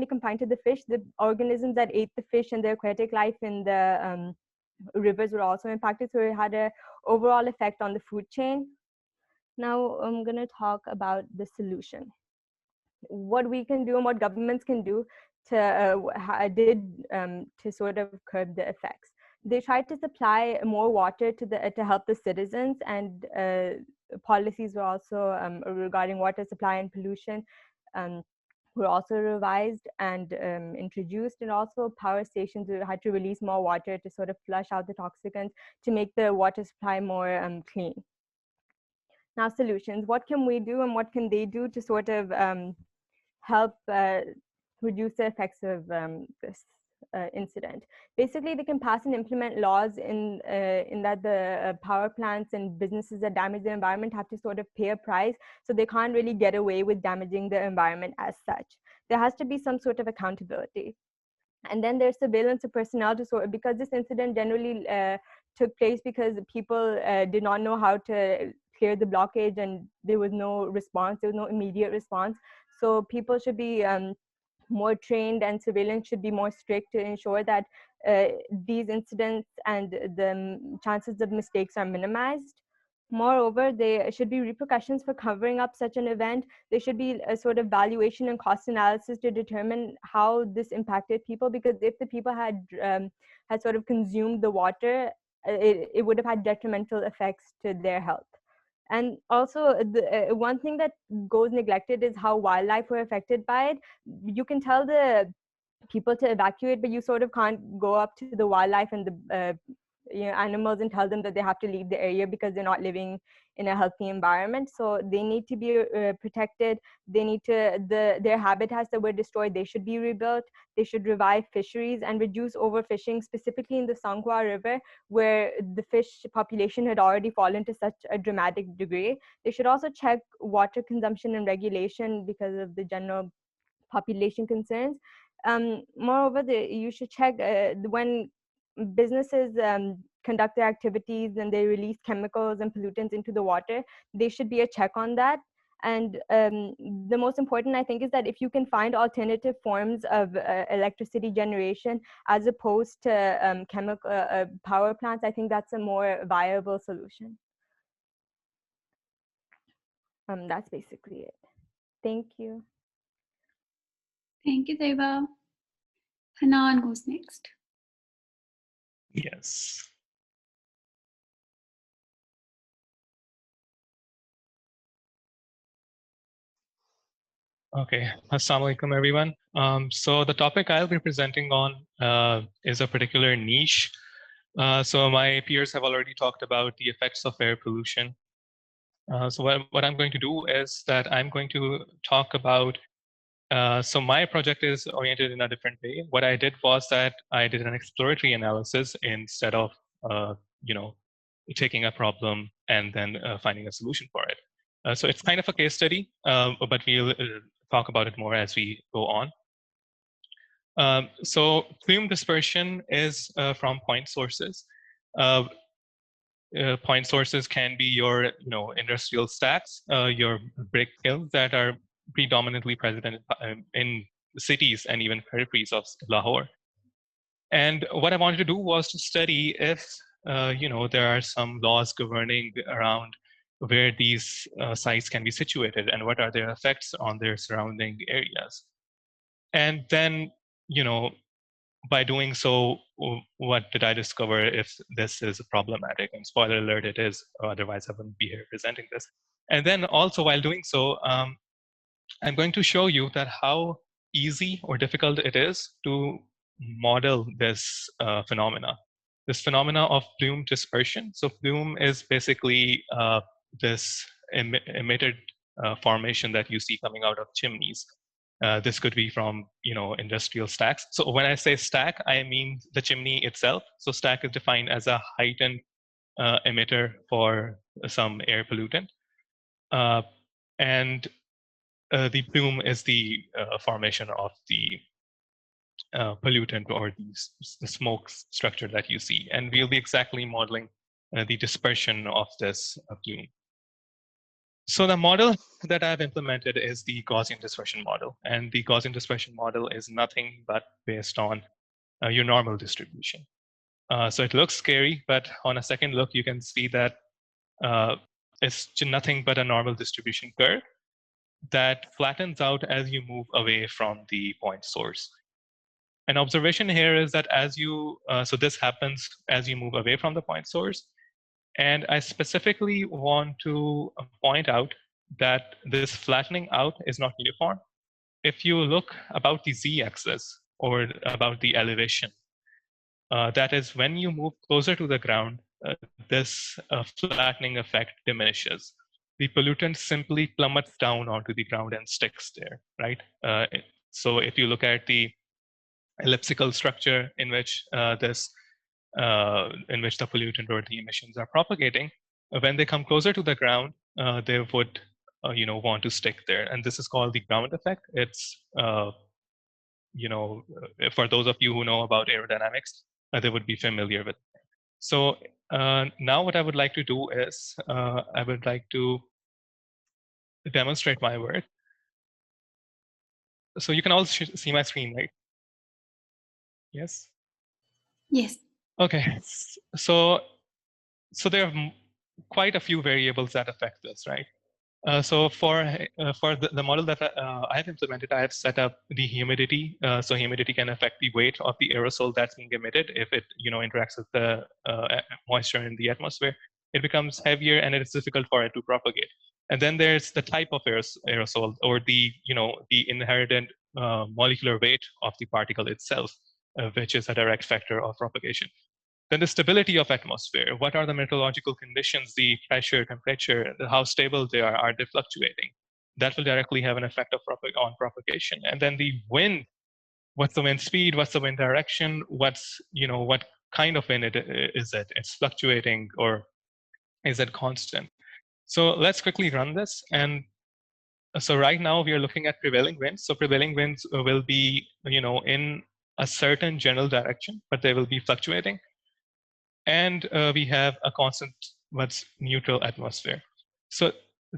confined to the fish, the organisms that ate the fish and the aquatic life in the rivers were also impacted. So it had an overall effect on the food chain. Now I'm going to talk about the solution. What we can do and what governments can do to sort of curb the effects. They tried to supply more water to help the citizens, and policies were also regarding water supply and pollution were also revised and introduced, and also power stations had to release more water to sort of flush out the toxicants to make the water supply more clean. Now, solutions. What can we do and what can they do to sort of help reduce the effects of this incident? Basically, they can pass and implement laws in that the power plants and businesses that damage the environment have to sort of pay a price, so they can't really get away with damaging the environment as such. There has to be some sort of accountability. And then there's surveillance of personnel because this incident generally took place because people did not know how to clear the blockage, and there was no response, there was no immediate response. So people should be more trained, and surveillance should be more strict to ensure that these incidents and the chances of mistakes are minimized. Moreover, there should be repercussions for covering up such an event. There should be a sort of valuation and cost analysis to determine how this impacted people, because if the people had sort of consumed the water, it would have had detrimental effects to their health. And also, one thing that goes neglected is how wildlife were affected by it. You can tell the people to evacuate, but you sort of can't go up to the wildlife and animals and tell them that they have to leave the area because they're not living in a healthy environment. So they need to be protected. They need to, their habitats that were destroyed, they should be rebuilt. They should revive fisheries and reduce overfishing, specifically in the Sangkwa River, where the fish population had already fallen to such a dramatic degree. They should also check water consumption and regulation because of the general population concerns. Moreover, you should check when businesses conduct their activities and they release chemicals and pollutants into the water, there should be a check on that. And the most important, I think, is that if you can find alternative forms of electricity generation as opposed to chemical power plants, I think that's a more viable solution. That's basically it. Thank you. Thank you, Deva. Hanan goes next. Yes. Okay, Assalamu alaikum, everyone. So the topic I'll be presenting on is a particular niche. So my peers have already talked about the effects of air pollution. So what I'm going to do is that I'm going to talk about, so my project is oriented in a different way. What I did was that I did an exploratory analysis instead of, taking a problem and then finding a solution for it. So it's kind of a case study, but we'll talk about it more as we go on. So plume dispersion is from point sources. Point sources can be your industrial stacks, your brick kilns that are predominantly present in cities and even peripheries of Lahore. And what I wanted to do was to study if there are some laws governing around where these sites can be situated and what are their effects on their surrounding areas. And then, by doing so, what did I discover if this is problematic? And spoiler alert, it is, otherwise I wouldn't be here presenting this. And then also while doing so, I'm going to show you that how easy or difficult it is to model this phenomena. This phenomena of plume dispersion. So plume is basically this emitted formation that you see coming out of chimneys. This could be from industrial stacks. So when I say stack, I mean the chimney itself. So stack is defined as a heightened emitter for some air pollutant. And the plume is the formation of the pollutant or the smoke structure that you see. And we'll be exactly modeling the dispersion of this plume. So the model that I've implemented is the Gaussian dispersion model. And the Gaussian dispersion model is nothing but based on your normal distribution. So it looks scary, but on a second look, you can see that it's nothing but a normal distribution curve that flattens out as you move away from the point source. An observation here is that as you, so this happens as you move away from the point source. And I specifically want to point out that this flattening out is not uniform. If you look about the z-axis or about the elevation, that is when you move closer to the ground, this flattening effect diminishes. The pollutant simply plummets down onto the ground and sticks there, right? So if you look at the elliptical structure in which in which the pollutant or the emissions are propagating, when they come closer to the ground, they would want to stick there. And this is called the ground effect. It's, for those of you who know about aerodynamics, they would be familiar with it. So now what I would like to do is, I would like to demonstrate my work. So you can all see my screen, right? Yes? Yes. Okay, so there are quite a few variables that affect this, right? So for the model that I have implemented, I have set up the humidity. So humidity can affect the weight of the aerosol that's being emitted. If it interacts with the moisture in the atmosphere, it becomes heavier and it's difficult for it to propagate. And then there's the type of aerosol or the inherent molecular weight of the particle itself, which is a direct factor of propagation. Then the stability of atmosphere. What are the meteorological conditions, the pressure, temperature, how stable they are they fluctuating? That will directly have an effect on propagation. And then the wind, what's the wind speed, what's the wind direction, what kind of wind is it? It's fluctuating or is it constant? So let's quickly run this. And so right now we are looking at prevailing winds. So prevailing winds will be, in a certain general direction, but they will be fluctuating. And we have a constant what's neutral atmosphere. So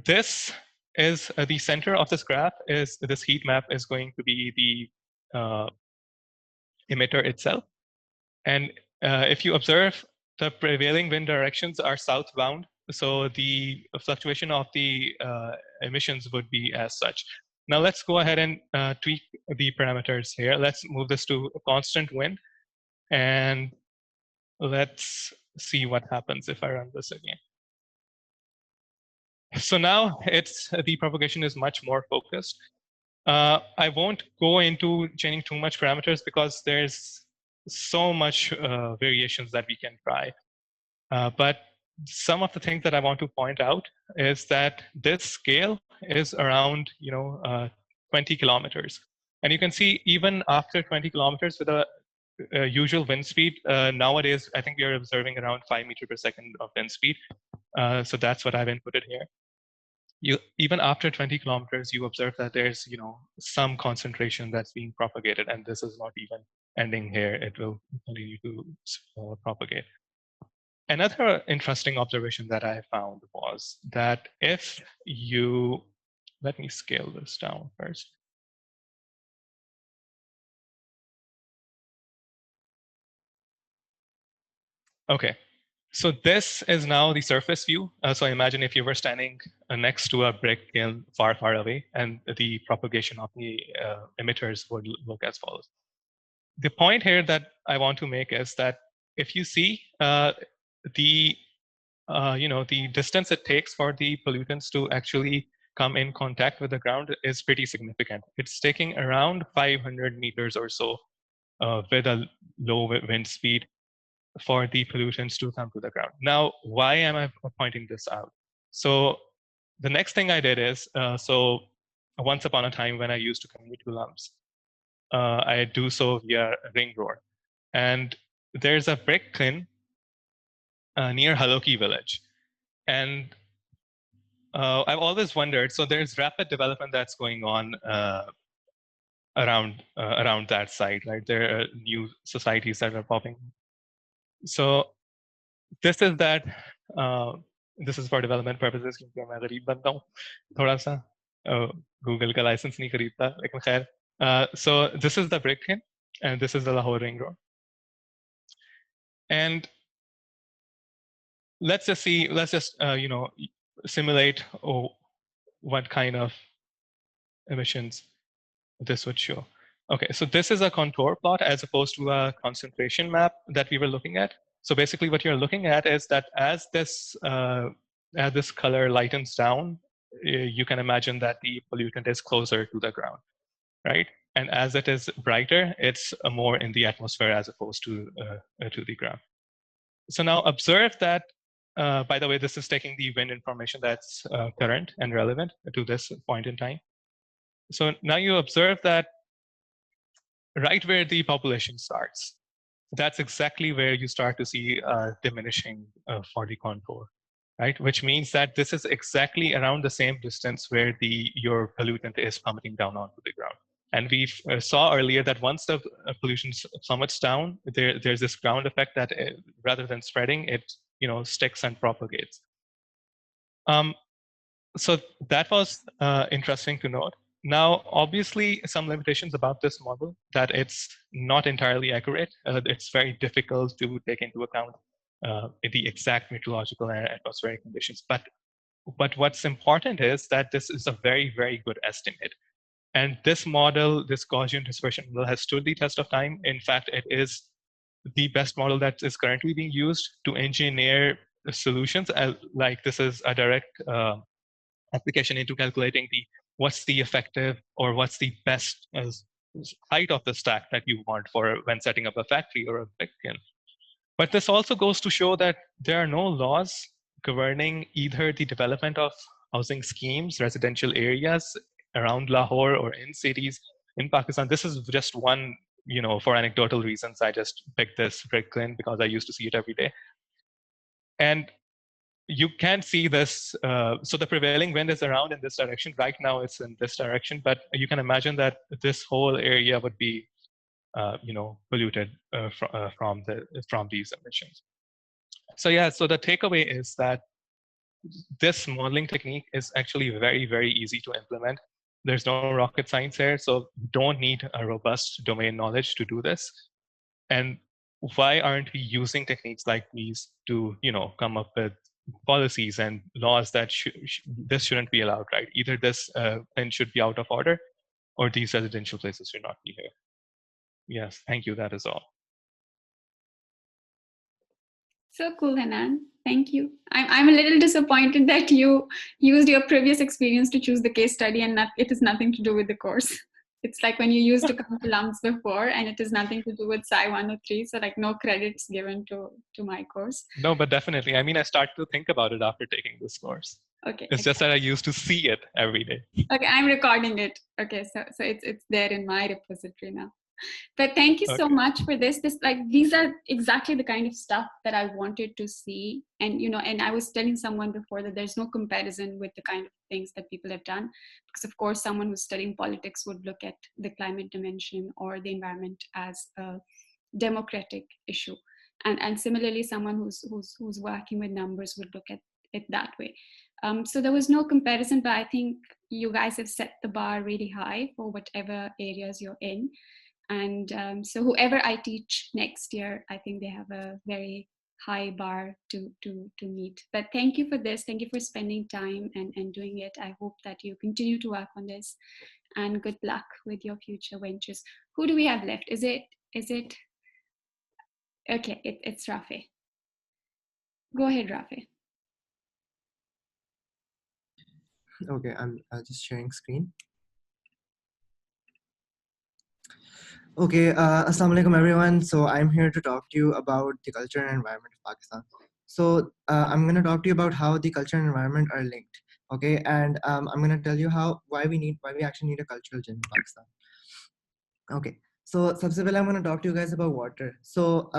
this is the center of this graph is this heat map is going to be the emitter itself. And if you observe, the prevailing wind directions are southbound. So the fluctuation of the emissions would be as such. Now let's go ahead and tweak the parameters here. Let's move this to a constant wind. And let's see what happens if I run this again. So now the propagation is much more focused. I won't go into changing too much parameters because there's so much variations that we can try. But some of the things that I want to point out is that this scale is around 20 kilometers. And you can see even after 20 kilometers with a usual wind speed, nowadays I think we are observing around 5 meters per second of wind speed. So that's what I've inputted here. Even after 20 kilometers, you observe that there's some concentration that's being propagated, and this is not even ending here. It will continue to propagate. Another interesting observation that I found was that if you, let me scale this down first. Okay. So this is now the surface view. So imagine if you were standing next to a brick kiln far, far away, and the propagation of the emitters would look as follows. The point here that I want to make is that if you see the distance it takes for the pollutants to actually come in contact with the ground is pretty significant. It's taking around 500 meters or so with a low wind speed for the pollutants to come to the ground. Now, why am I pointing this out? So the next thing I did is, so once upon a time when I used to commute to Lumps, I do so via Ring Road. And there's a brick kiln near Haloki village. And I've always wondered, so there's rapid development that's going on around that site, right? There are new societies that are popping. So this is that. This is for development purposes क्योंकि मैं गरीब बनता हूँ थोड़ा सा Google का license नहीं खरीदता लेकिन खैर. So this is the brick kiln and this is the Lahore Ring Road. And let's just simulate what kind of emissions this would show. Okay, so this is a contour plot as opposed to a concentration map that we were looking at. So basically what you're looking at is that as this color lightens down, you can imagine that the pollutant is closer to the ground, right? And as it is brighter, it's more in the atmosphere as opposed to the ground. So now observe that, by the way, this is taking the wind information that's current and relevant to this point in time. So now you observe that right where the population starts, that's exactly where you start to see diminishing for the contour, right? Which means that this is exactly around the same distance where your pollutant is plummeting down onto the ground. And we saw earlier that once the pollution plummets down, there's this ground effect that rather than spreading, it sticks and propagates. So that was interesting to note. Now, obviously, some limitations about this model that it's not entirely accurate. It's very difficult to take into account the exact meteorological and atmospheric conditions. But what's important is that this is a very, very good estimate. And this model, this Gaussian dispersion model, has stood the test of time. In fact, it is the best model that is currently being used to engineer solutions. Like this is a direct application into calculating what's the effective or what's the best height of the stack that you want for when setting up a factory or a brick kiln. But this also goes to show that there are no laws governing either the development of housing schemes, residential areas around Lahore or in cities in Pakistan. This is just one, for anecdotal reasons, I just picked this Brooklyn because I used to see it every day. And you can see this, so the prevailing wind is around in this direction. Right now it's in this direction, but you can imagine that this whole area would be polluted from these emissions. So yeah, so the takeaway is that this modeling technique is actually very, very easy to implement. There's no rocket science here, so you don't need a robust domain knowledge to do this. And why aren't we using techniques like these to, come up with policies and laws that this shouldn't be allowed, right? Either this and should be out of order, or these residential places should not be here. Yes, thank you. That is all. So cool, Hanan. Thank you. I'm a little disappointed that you used your previous experience to choose the case study and it has nothing to do with the course. It's like when you used to come to LUMS before and it has nothing to do with Sci 103. So like no credits given to my course. No, but definitely. I mean, I started to think about it after taking this course. Okay. It's just that I used to see it every day. Okay, I'm recording it. Okay, so it's there in my repository now. But thank you so much for this. These are exactly the kind of stuff that I wanted to see. And, and I was telling someone before that there's no comparison with the kind of things that people have done. Because of course, someone who's studying politics would look at the climate dimension or the environment as a democratic issue. And similarly, someone who's working with numbers would look at it that way. So there was no comparison, but I think you guys have set the bar really high for whatever areas you're in. And so whoever I teach next year, I think they have a very high bar to meet. But thank you for this. Thank you for spending time and doing it. I hope that you continue to work on this, and good luck with your future ventures. Who do we have left? Is it? Okay, it's Rafi. Go ahead, Rafi. Okay, I'm just sharing screen. Okay, Assalamu alaikum everyone. So I'm here to talk to you about the culture and environment of Pakistan. So I'm going to talk to you about how the culture and environment are linked. Okay, and I'm going to tell you why we actually need a cultural gym in Pakistan. Okay, so सबसे पहले I'm going to talk to you guys about water. So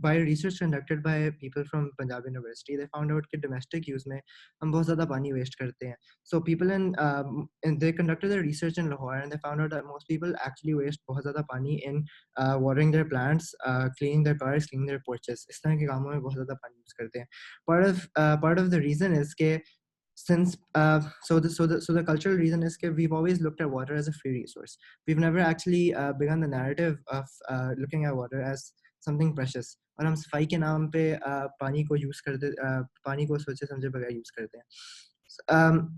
by research conducted by people from Punjab University, they found out that domestic use में हम बहुत ज़्यादा पानी waste करते हैं. So people they conducted their research in Lahore and they found out that most people actually waste बहुत ज़्यादा पानी in watering their plants, cleaning their cars, cleaning their porches. इस तरह के कामों में बहुत ज़्यादा पानी use करते हैं. Part of the reason is कि since so the cultural reason is that we've always looked at water as a free resource. We've never actually begun the narrative of looking at water as something precious. और हम सफाई के नाम पे पानी को use करते पानी को सोचे समझे बगैर use करते हैं.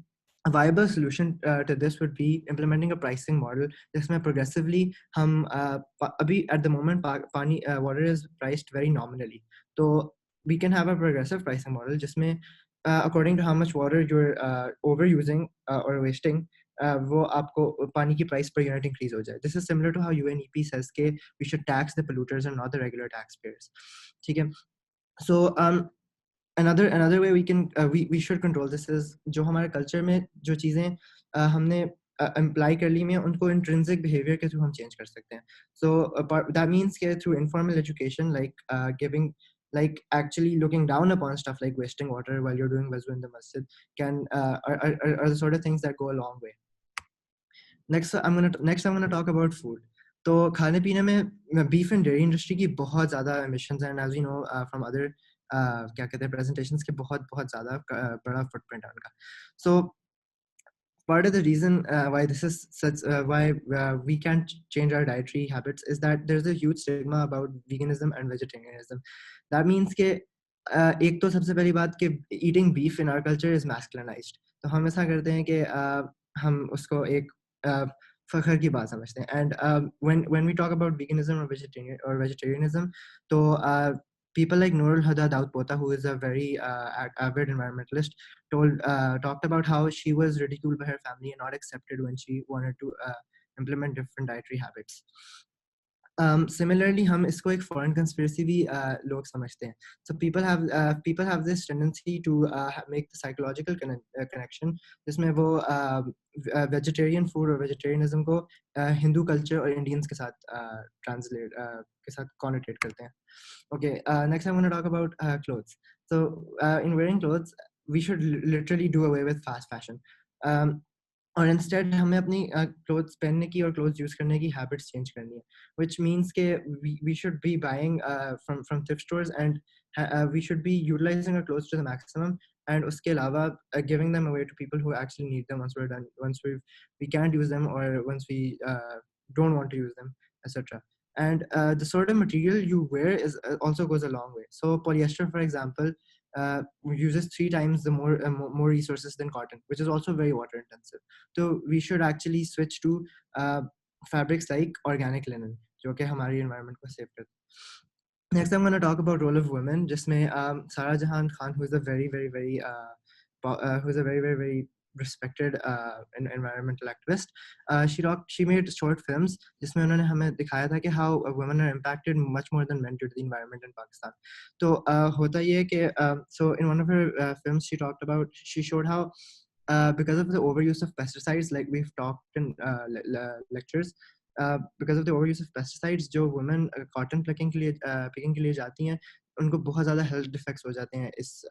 A viable solution to this would be implementing a pricing model जिसमें progressively हम अभी at the moment water is priced very nominally. So we can have a progressive pricing model जिसमें according to how much water you're overusing or wasting, वो आपको पानी की price per unit increase हो जाए. This is similar to how UNEP says कि we should tax the polluters and not the regular taxpayers. ठीक है? So another way we should control this is जो हमारे culture में जो चीजें हमने imply कर ली में उनको intrinsic behavior के through हम change कर सकते हैं. So that means कि through informal education like actually looking down upon stuff like wasting water while you're doing wuzu in the masjid are the sort of things that go a long way. Next I'm gonna talk about food. तो खाने पीने में beef and dairy industry की बहुत ज़्यादा emissions हैं, and as we know from other क्या कहते हैं presentations के बहुत ज़्यादा बड़ा footprint है उनका. So part of the reason why this is such why we can't change our dietary habits is that there's a huge stigma about veganism and vegetarianism. That means कि एक तो सबसे पहली बात कि eating beef in our culture is masculinized. तो हम ऐसा करते हैं कि हम उसको एक फखर की बात समझते हैं. And when we talk about veganism or vegetarianism, तो people like Nurul Huda Daud Pota, who is a very avid environmentalist, talked about how she was ridiculed by her family and not accepted when she wanted to implement different dietary habits. Similarly, हम इसको एक foreign conspiracy भी लोग समझते हैं. So people have this tendency to make the psychological connection जिसमें वो vegetarian food और vegetarianism को Hindu culture और Indians के साथ translate के साथ connotate करते हैं. Okay, next I'm going to talk about clothes. So in wearing clothes, we should literally do away with fast fashion. और इंस्टेड हमें अपनी क्लोथ्स पहनने की और क्लोथ्स यूज करने की हैबिट्स चेंज करनी है, व्हिच मींस के we should be buying from thrift stores and we should be utilising our clothes to the maximum, and उसके अलावा giving them away to people who actually need them once we can't use them or once we don't want to use them, etc. And the sort of material you wear is also goes a long way. So polyester, for example, uses 3 times the more resources than cotton, which is also very water intensive. So we should actually switch to fabrics like organic linen, जो कि हमारी environment को save करते हैं. Next, I'm going to talk about role of women, जिसमें Sara Jahan Khan, who is a very very respected environmental activist. She made short films जिसमें उन्होंने हमें दिखाया था कि how women are impacted much more than men due to the environment in Pakistan. तो होता ये है कि so in one of her films she showed how because of the overuse of pesticides, like we've talked in lectures, because of the overuse of pesticides, जो women cotton picking के लिए जाती हैं, उनको बहुत ज़्यादा health defects हो जाते हैं इस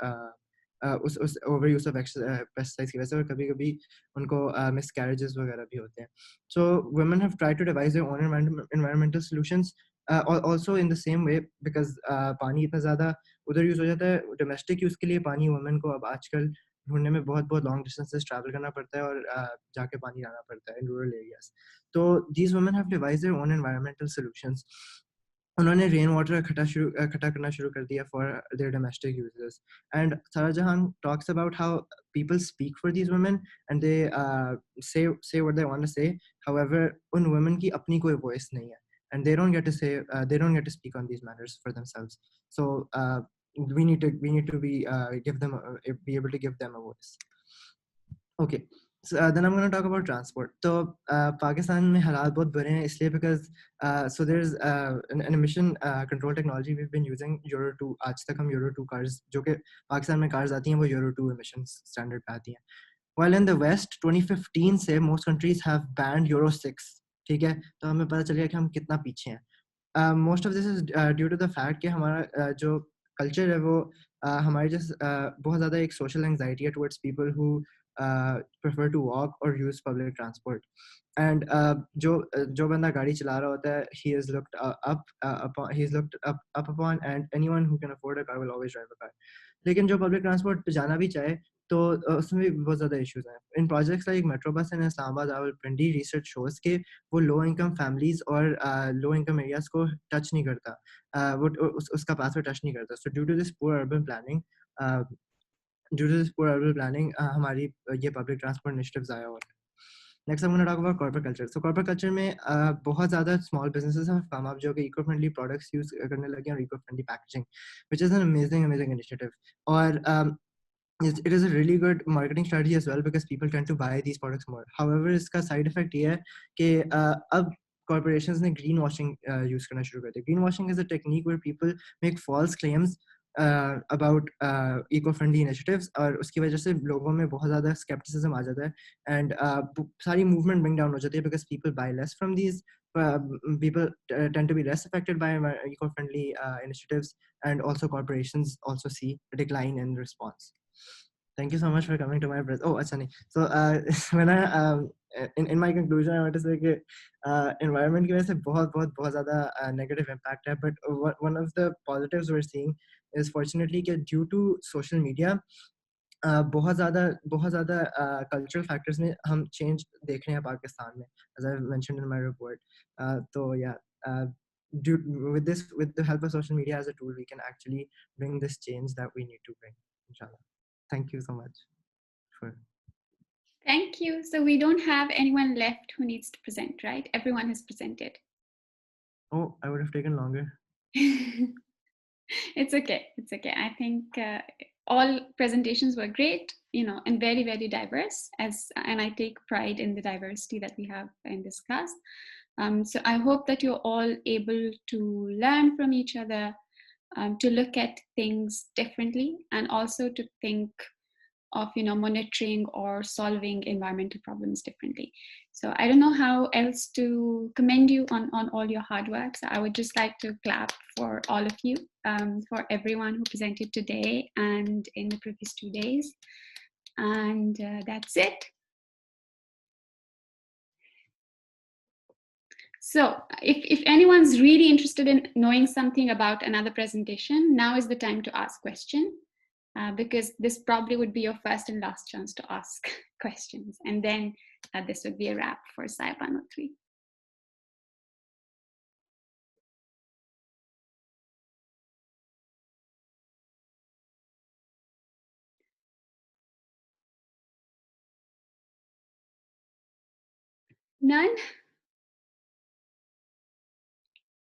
उस overuse of pesticides की वजह से, और कभी-कभी उनको miscarriages वगैरह भी होते हैं. So women have tried to devise their own environmental solutions, also in the same way, because पानी इतना ज़्यादा उधर यूज़ हो जाता है, domestic use के लिए पानी women को अब आजकल ढूंढने में बहुत long distances travel करना पड़ता है और जाके पानी लाना पड़ता है in rural areas. तो these women have devised their own environmental solutions. उन्होंने रेन वाटर इकट्ठा करना शुरू कर दिया for their domestic users. And Sara Jahan talks about how people speak for these women and they say what they want to say. However, उन women की अपनी कोई voice नहीं है, and they don't get to speak on these matters for themselves. So we need to be able to give them a voice. Okay. So then I'm going to talk about transport. So Pakistan में हालात बहुत बुरे हैं इसलिए because so there's an emission control technology we've been using, Euro 2. आज तक हम Euro 2 cars जो कि पाकिस्तान में cars आती हैं वो Euro 2 emissions standard पे आती हैं. While in the West 2015 से most countries have banned Euro 6. ठीक है, तो हमें पता चल गया कि हम कितना पीछे हैं. Most of this is due to the fact कि हमारा जो culture है वो हमारी बहुत ज़्यादा एक social anxiety है towards people who prefer to walk or use public transport. And जो बंदा गाड़ी चला रहा होता है, he is looked up upon, and anyone who can afford a car will always drive a car. लेकिन जो public transport पे जाना भी चाहे तो उसमें भी बहुत ज़्यादा issues हैं. In projects like Metrobus in Islamabad, our Pindi research shows कि वो low income families और low income areas को touch नहीं करता, वो उसका pathway touch नहीं करता. So due to this poor urban planning, हमारी ये public transport initiatives आया हुआ है. Next, I'm going to talk about corporate culture. So corporate culture में बहुत ज़्यादा small businesses have come up जो कि eco-friendly products use करने लगे और eco-friendly packaging, which is an amazing initiative. और it is a really good marketing strategy as well because people tend to buy these products more. However, इसका side effect ये है कि अब corporations ने greenwashing use करना शुरू कर दिया. Greenwashing is a technique where people make false claims about eco-friendly initiatives, और उसकी वजह से लोगों में बहुत ज़्यादा skepticism आ जाता है, and सारी movement bring down हो जाती है because people buy less from these. People tend to be less affected by eco-friendly initiatives, and also corporations also see a decline in response. Thank you so much for coming to my press. Oh, achha nahi. So when I in my conclusion, I want to say that environment की वजह से बहुत ज़्यादा negative impact है, but one of the positives we're seeing is fortunately that due to social media, बहुत ज़्यादा cultural factors में हम change देख रहे हैं पाकिस्तान में, as I mentioned in my report. So yeah, with the help of social media as a tool, we can actually bring this change that we need to bring, inshallah. Thank you so much. Thank you. So we don't have anyone left who needs to present, right? Everyone has presented. Oh, I would have taken longer. It's okay. It's okay. I think all presentations were great, and very, very diverse. And I take pride in the diversity that we have in this class. So I hope that you're all able to learn from each other, to look at things differently, and also to think of monitoring or solving environmental problems differently. So I don't know how else to commend you on all your hard work. So I would just like to clap for all of you, for everyone who presented today and in the previous 2 days. And that's it. So if anyone's really interested in knowing something about another presentation, now is the time to ask questions, because this probably would be your first and last chance to ask questions. And then this would be a wrap for Sci 103. None?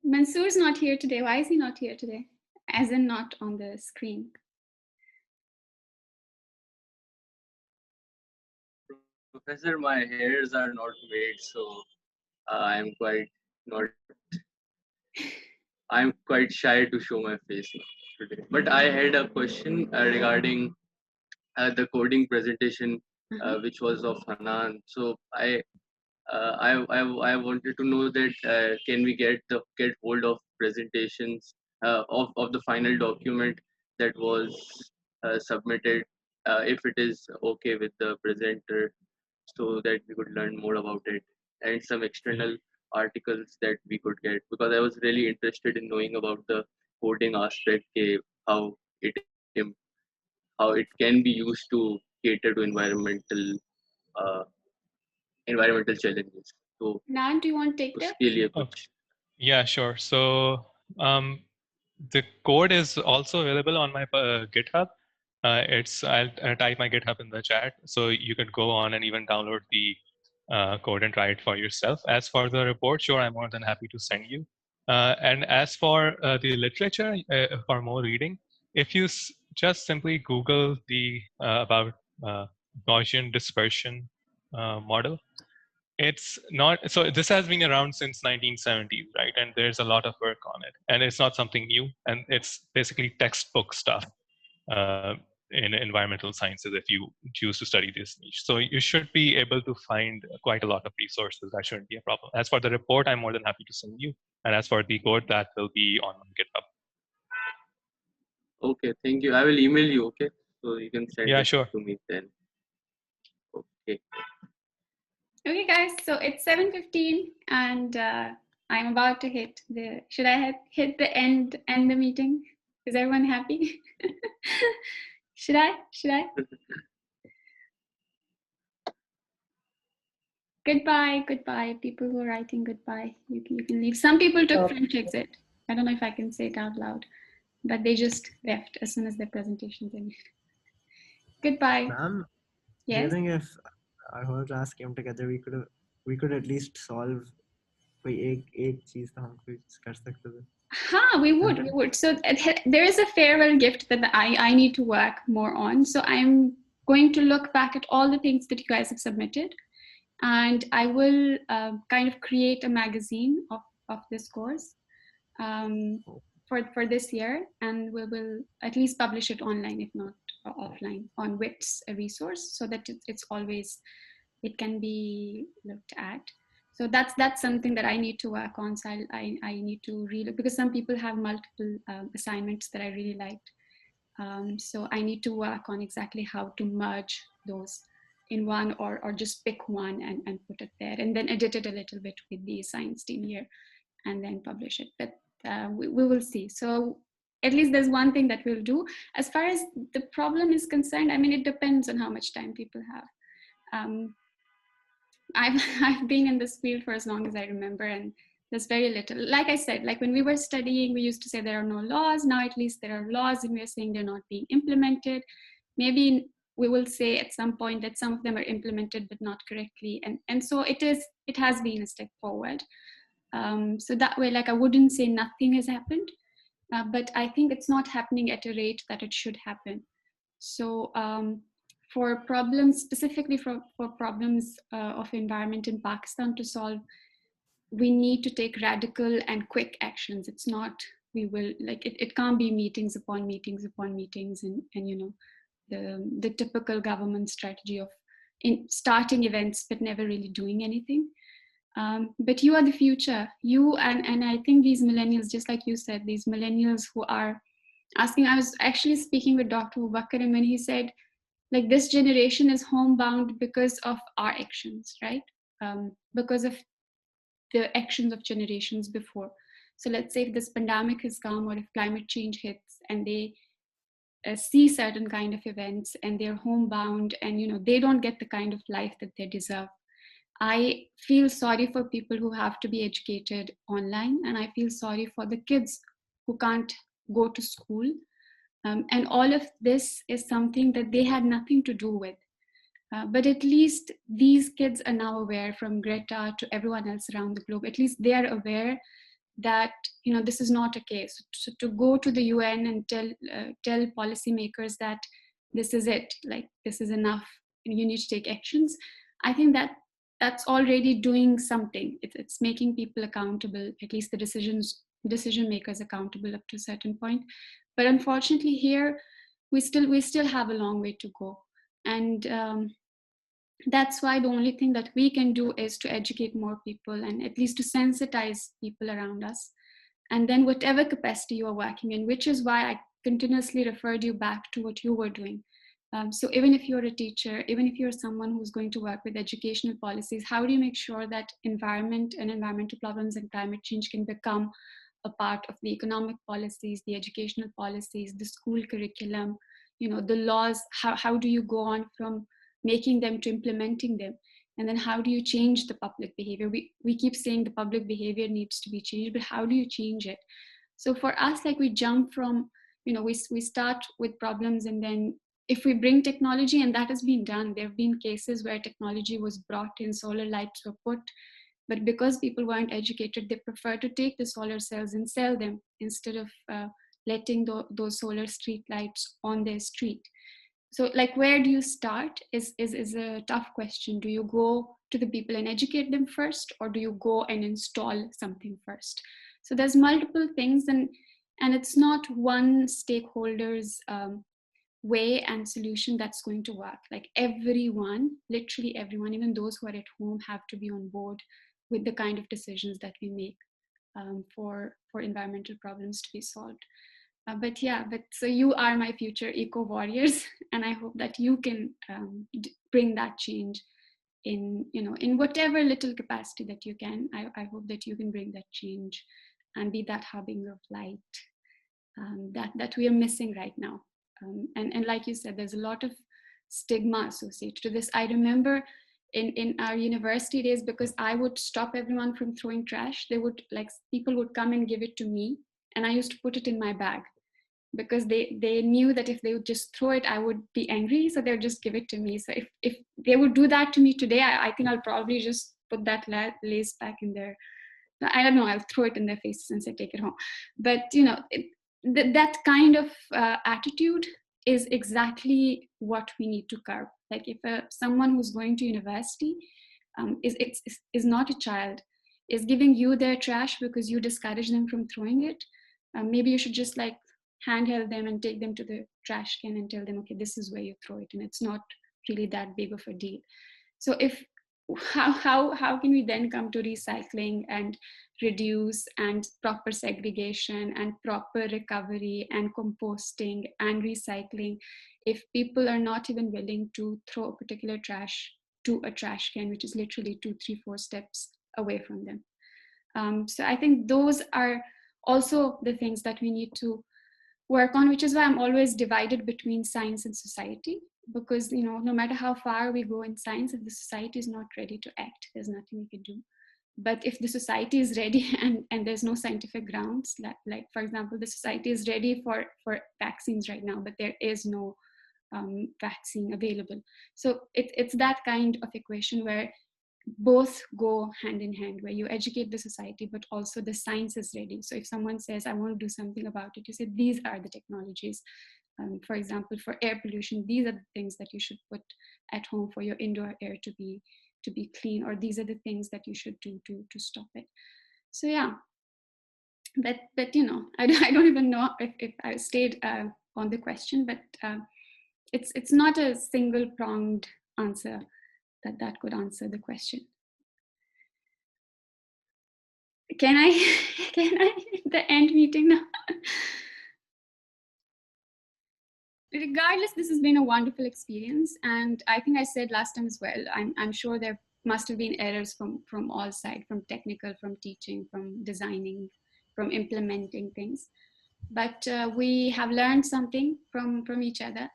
Mansoor's not here today. Why is he not here today? As in not on the screen. Professor, my hairs are not made, so I'm quite shy to show my face now today. But I had a question regarding the coding presentation, which was of Hanan. So I wanted to know that can we get hold of presentations of the final document that was submitted, if it is okay with the presenter, so that we could learn more about it, and some external articles that we could get, because I was really interested in knowing about the coding aspect, how it can be used to cater to environmental challenges. So, Nan, do you want to take that? Yeah, sure. So the code is also available on my GitHub. I'll type my GitHub in the chat, so you can go on and even download the code and try it for yourself. As for the report, sure, I'm more than happy to send you. And as for the literature for more reading, if you just simply Google the about Gaussian dispersion model, it's not, so this has been around since 1970s, right? And there's a lot of work on it, and it's not something new, and it's basically textbook stuff in environmental sciences if you choose to study this niche. So you should be able to find quite a lot of resources. That shouldn't be a problem. As for the report, I'm more than happy to send you, and as for the code, that will be on GitHub. Okay, thank you. I will email you, okay? So you can send it sure. to me then. Okay. Okay, guys, so it's 7:15, and I'm about to hit the, should I hit the end the meeting? Is everyone happy? Should I? Goodbye, people who are writing goodbye. You can leave. Some people took French exit. I don't know if I can say it out loud, but they just left as soon as their presentations ended. Goodbye. Ma'am, yes? Do you think if our whole class came together, we could at least solve एक चीज तो हम कुछ कर सकते थे? We would. So there is a farewell gift that I need to work more on. So I'm going to look back at all the things that you guys have submitted, and I will kind of create a magazine of this course for this year, and we will at least publish it online, if not offline, on WITS, a resource, so that it's always, it can be looked at. So that's something that I need to work on. So I need to relook, because some people have multiple assignments that I really liked. So I need to work on exactly how to merge those in one, or just pick one and put it there, and then edit it a little bit with the science team here, and then publish it. But we will see. So at least there's one thing that we'll do. As far as the problem is concerned, I mean, it depends on how much time people have. I've been in this field for as long as I remember, and there's very little. Like I said, like when we were studying, we used to say there are no laws. Now at least there are laws, and we're saying they're not being implemented. Maybe we will say at some point that some of them are implemented but not correctly, and so it has been a step forward. So that way, like, I wouldn't say nothing has happened, but I think it's not happening at a rate that it should happen. So for problems, specifically for problems of environment in Pakistan to solve, we need to take radical and quick actions. It's not, we will, like, it can't be meetings upon meetings upon meetings and you know, the typical government strategy of starting events but never really doing anything. But you are the future. You and I think these millennials, just like you said, these millennials who are asking, I was actually speaking with Dr. Bakar, and when he said, like, this generation is homebound because of our actions, right? Because of the actions of generations before. So let's say if this pandemic has come, or if climate change hits and they see certain kind of events and they're homebound, and you know, they don't get the kind of life that they deserve. I feel sorry for people who have to be educated online, and I feel sorry for the kids who can't go to school. And all of this is something that they had nothing to do with. But at least these kids are now aware, from Greta to everyone else around the globe, at least they are aware that, you know, this is not a case. So to go to the UN and tell policymakers that this is it, like this is enough, and you need to take actions, I think that that's already doing something. It's making people accountable, at least the decision makers accountable up to a certain point. But unfortunately here, we still have a long way to go. And that's why the only thing that we can do is to educate more people, and at least to sensitize people around us. And then whatever capacity you are working in, which is why I continuously referred you back to what you were doing. So even if you're a teacher, even if you're someone who's going to work with educational policies, how do you make sure that environment and environmental problems and climate change can become a part of the economic policies, the educational policies, the school curriculum, you know, the laws? How do you go on from making them to implementing them? And then how do you change the public behavior? We keep saying the public behavior needs to be changed, but how do you change it? So for us, like, we jump from, you know, we start with problems, and then if we bring technology, and that has been done, there have been cases where technology was brought in, solar lights were put, but because people weren't educated, they prefer to take the solar cells and sell them instead of letting those solar street lights on their street. So, like, where do you start is a tough question. Do you go to the people and educate them first, or do you go and install something first? So there's multiple things, and it's not one stakeholder's way and solution that's going to work. Like, everyone, literally everyone, even those who are at home, have to be on board with the kind of decisions that we make for environmental problems to be solved. But so you are my future eco warriors, and I hope that you can bring that change in, you know, in whatever little capacity that you can. I hope that you can bring that change and be that harbinger of light that we are missing right now. And like you said, there's a lot of stigma associated to this. I remember in our university days, because I would stop everyone from throwing trash, they would, like, people would come and give it to me, and I used to put it in my bag, because they knew that if they would just throw it, I would be angry, so they would just give it to me. So if they would do that to me today, I think I'll probably just put that lace back in there. I don't know, I'll throw it in their faces and say, take it home. But, you know, that kind of attitude is exactly what we need to curb. Like, if someone who's going to university is not a child, is giving you their trash because you discourage them from throwing it, maybe you should just, like, handheld them and take them to the trash can and tell them, okay, this is where you throw it, and it's not really that big of a deal. So how can we then come to recycling and reduce and proper segregation and proper recovery and composting and recycling if people are not even willing to throw a particular trash to a trash can, which is literally 2, 3, 4 steps away from them? So I think those are also the things that we need to work on, which is why I'm always divided between science and society, because, you know, no matter how far we go in science, if the society is not ready to act, there's nothing we can do. But if the society is ready and there's no scientific grounds, like for example, the society is ready for vaccines right now, but there is no vaccine available. So it's that kind of equation where both go hand in hand, where you educate the society, but also the science is ready. So if someone says, I want to do something about it, you say, these are the technologies. For example, for air pollution, these are the things that you should put at home for your indoor air to be to be clean, or these are the things that you should do to stop it. So yeah, but you know, I don't even know if I stayed on the question, but it's not a single pronged answer that could answer the question. Can I the end meeting now? Regardless, this has been a wonderful experience, and I think I said last time as well, I'm sure there must have been errors from all sides, from technical, from teaching, from designing, from implementing things, but we have learned something from each other,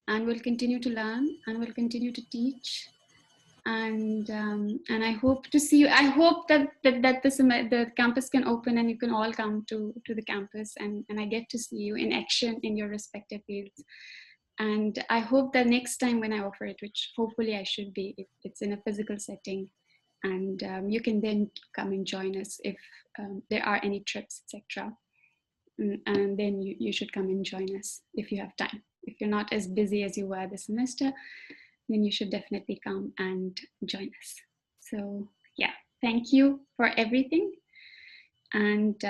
and we'll continue to learn, and we'll continue to teach, and I hope to see you. I hope that the campus can open and you can all come to the campus, and I get to see you in action in your respective fields. And I hope that next time when I offer it, which hopefully I should be, if it's in a physical setting, and you can then come and join us if there are any trips, etc. And then you should come and join us if you have time. If you're not as busy as you were this semester, then you should definitely come and join us. So yeah, thank you for everything. And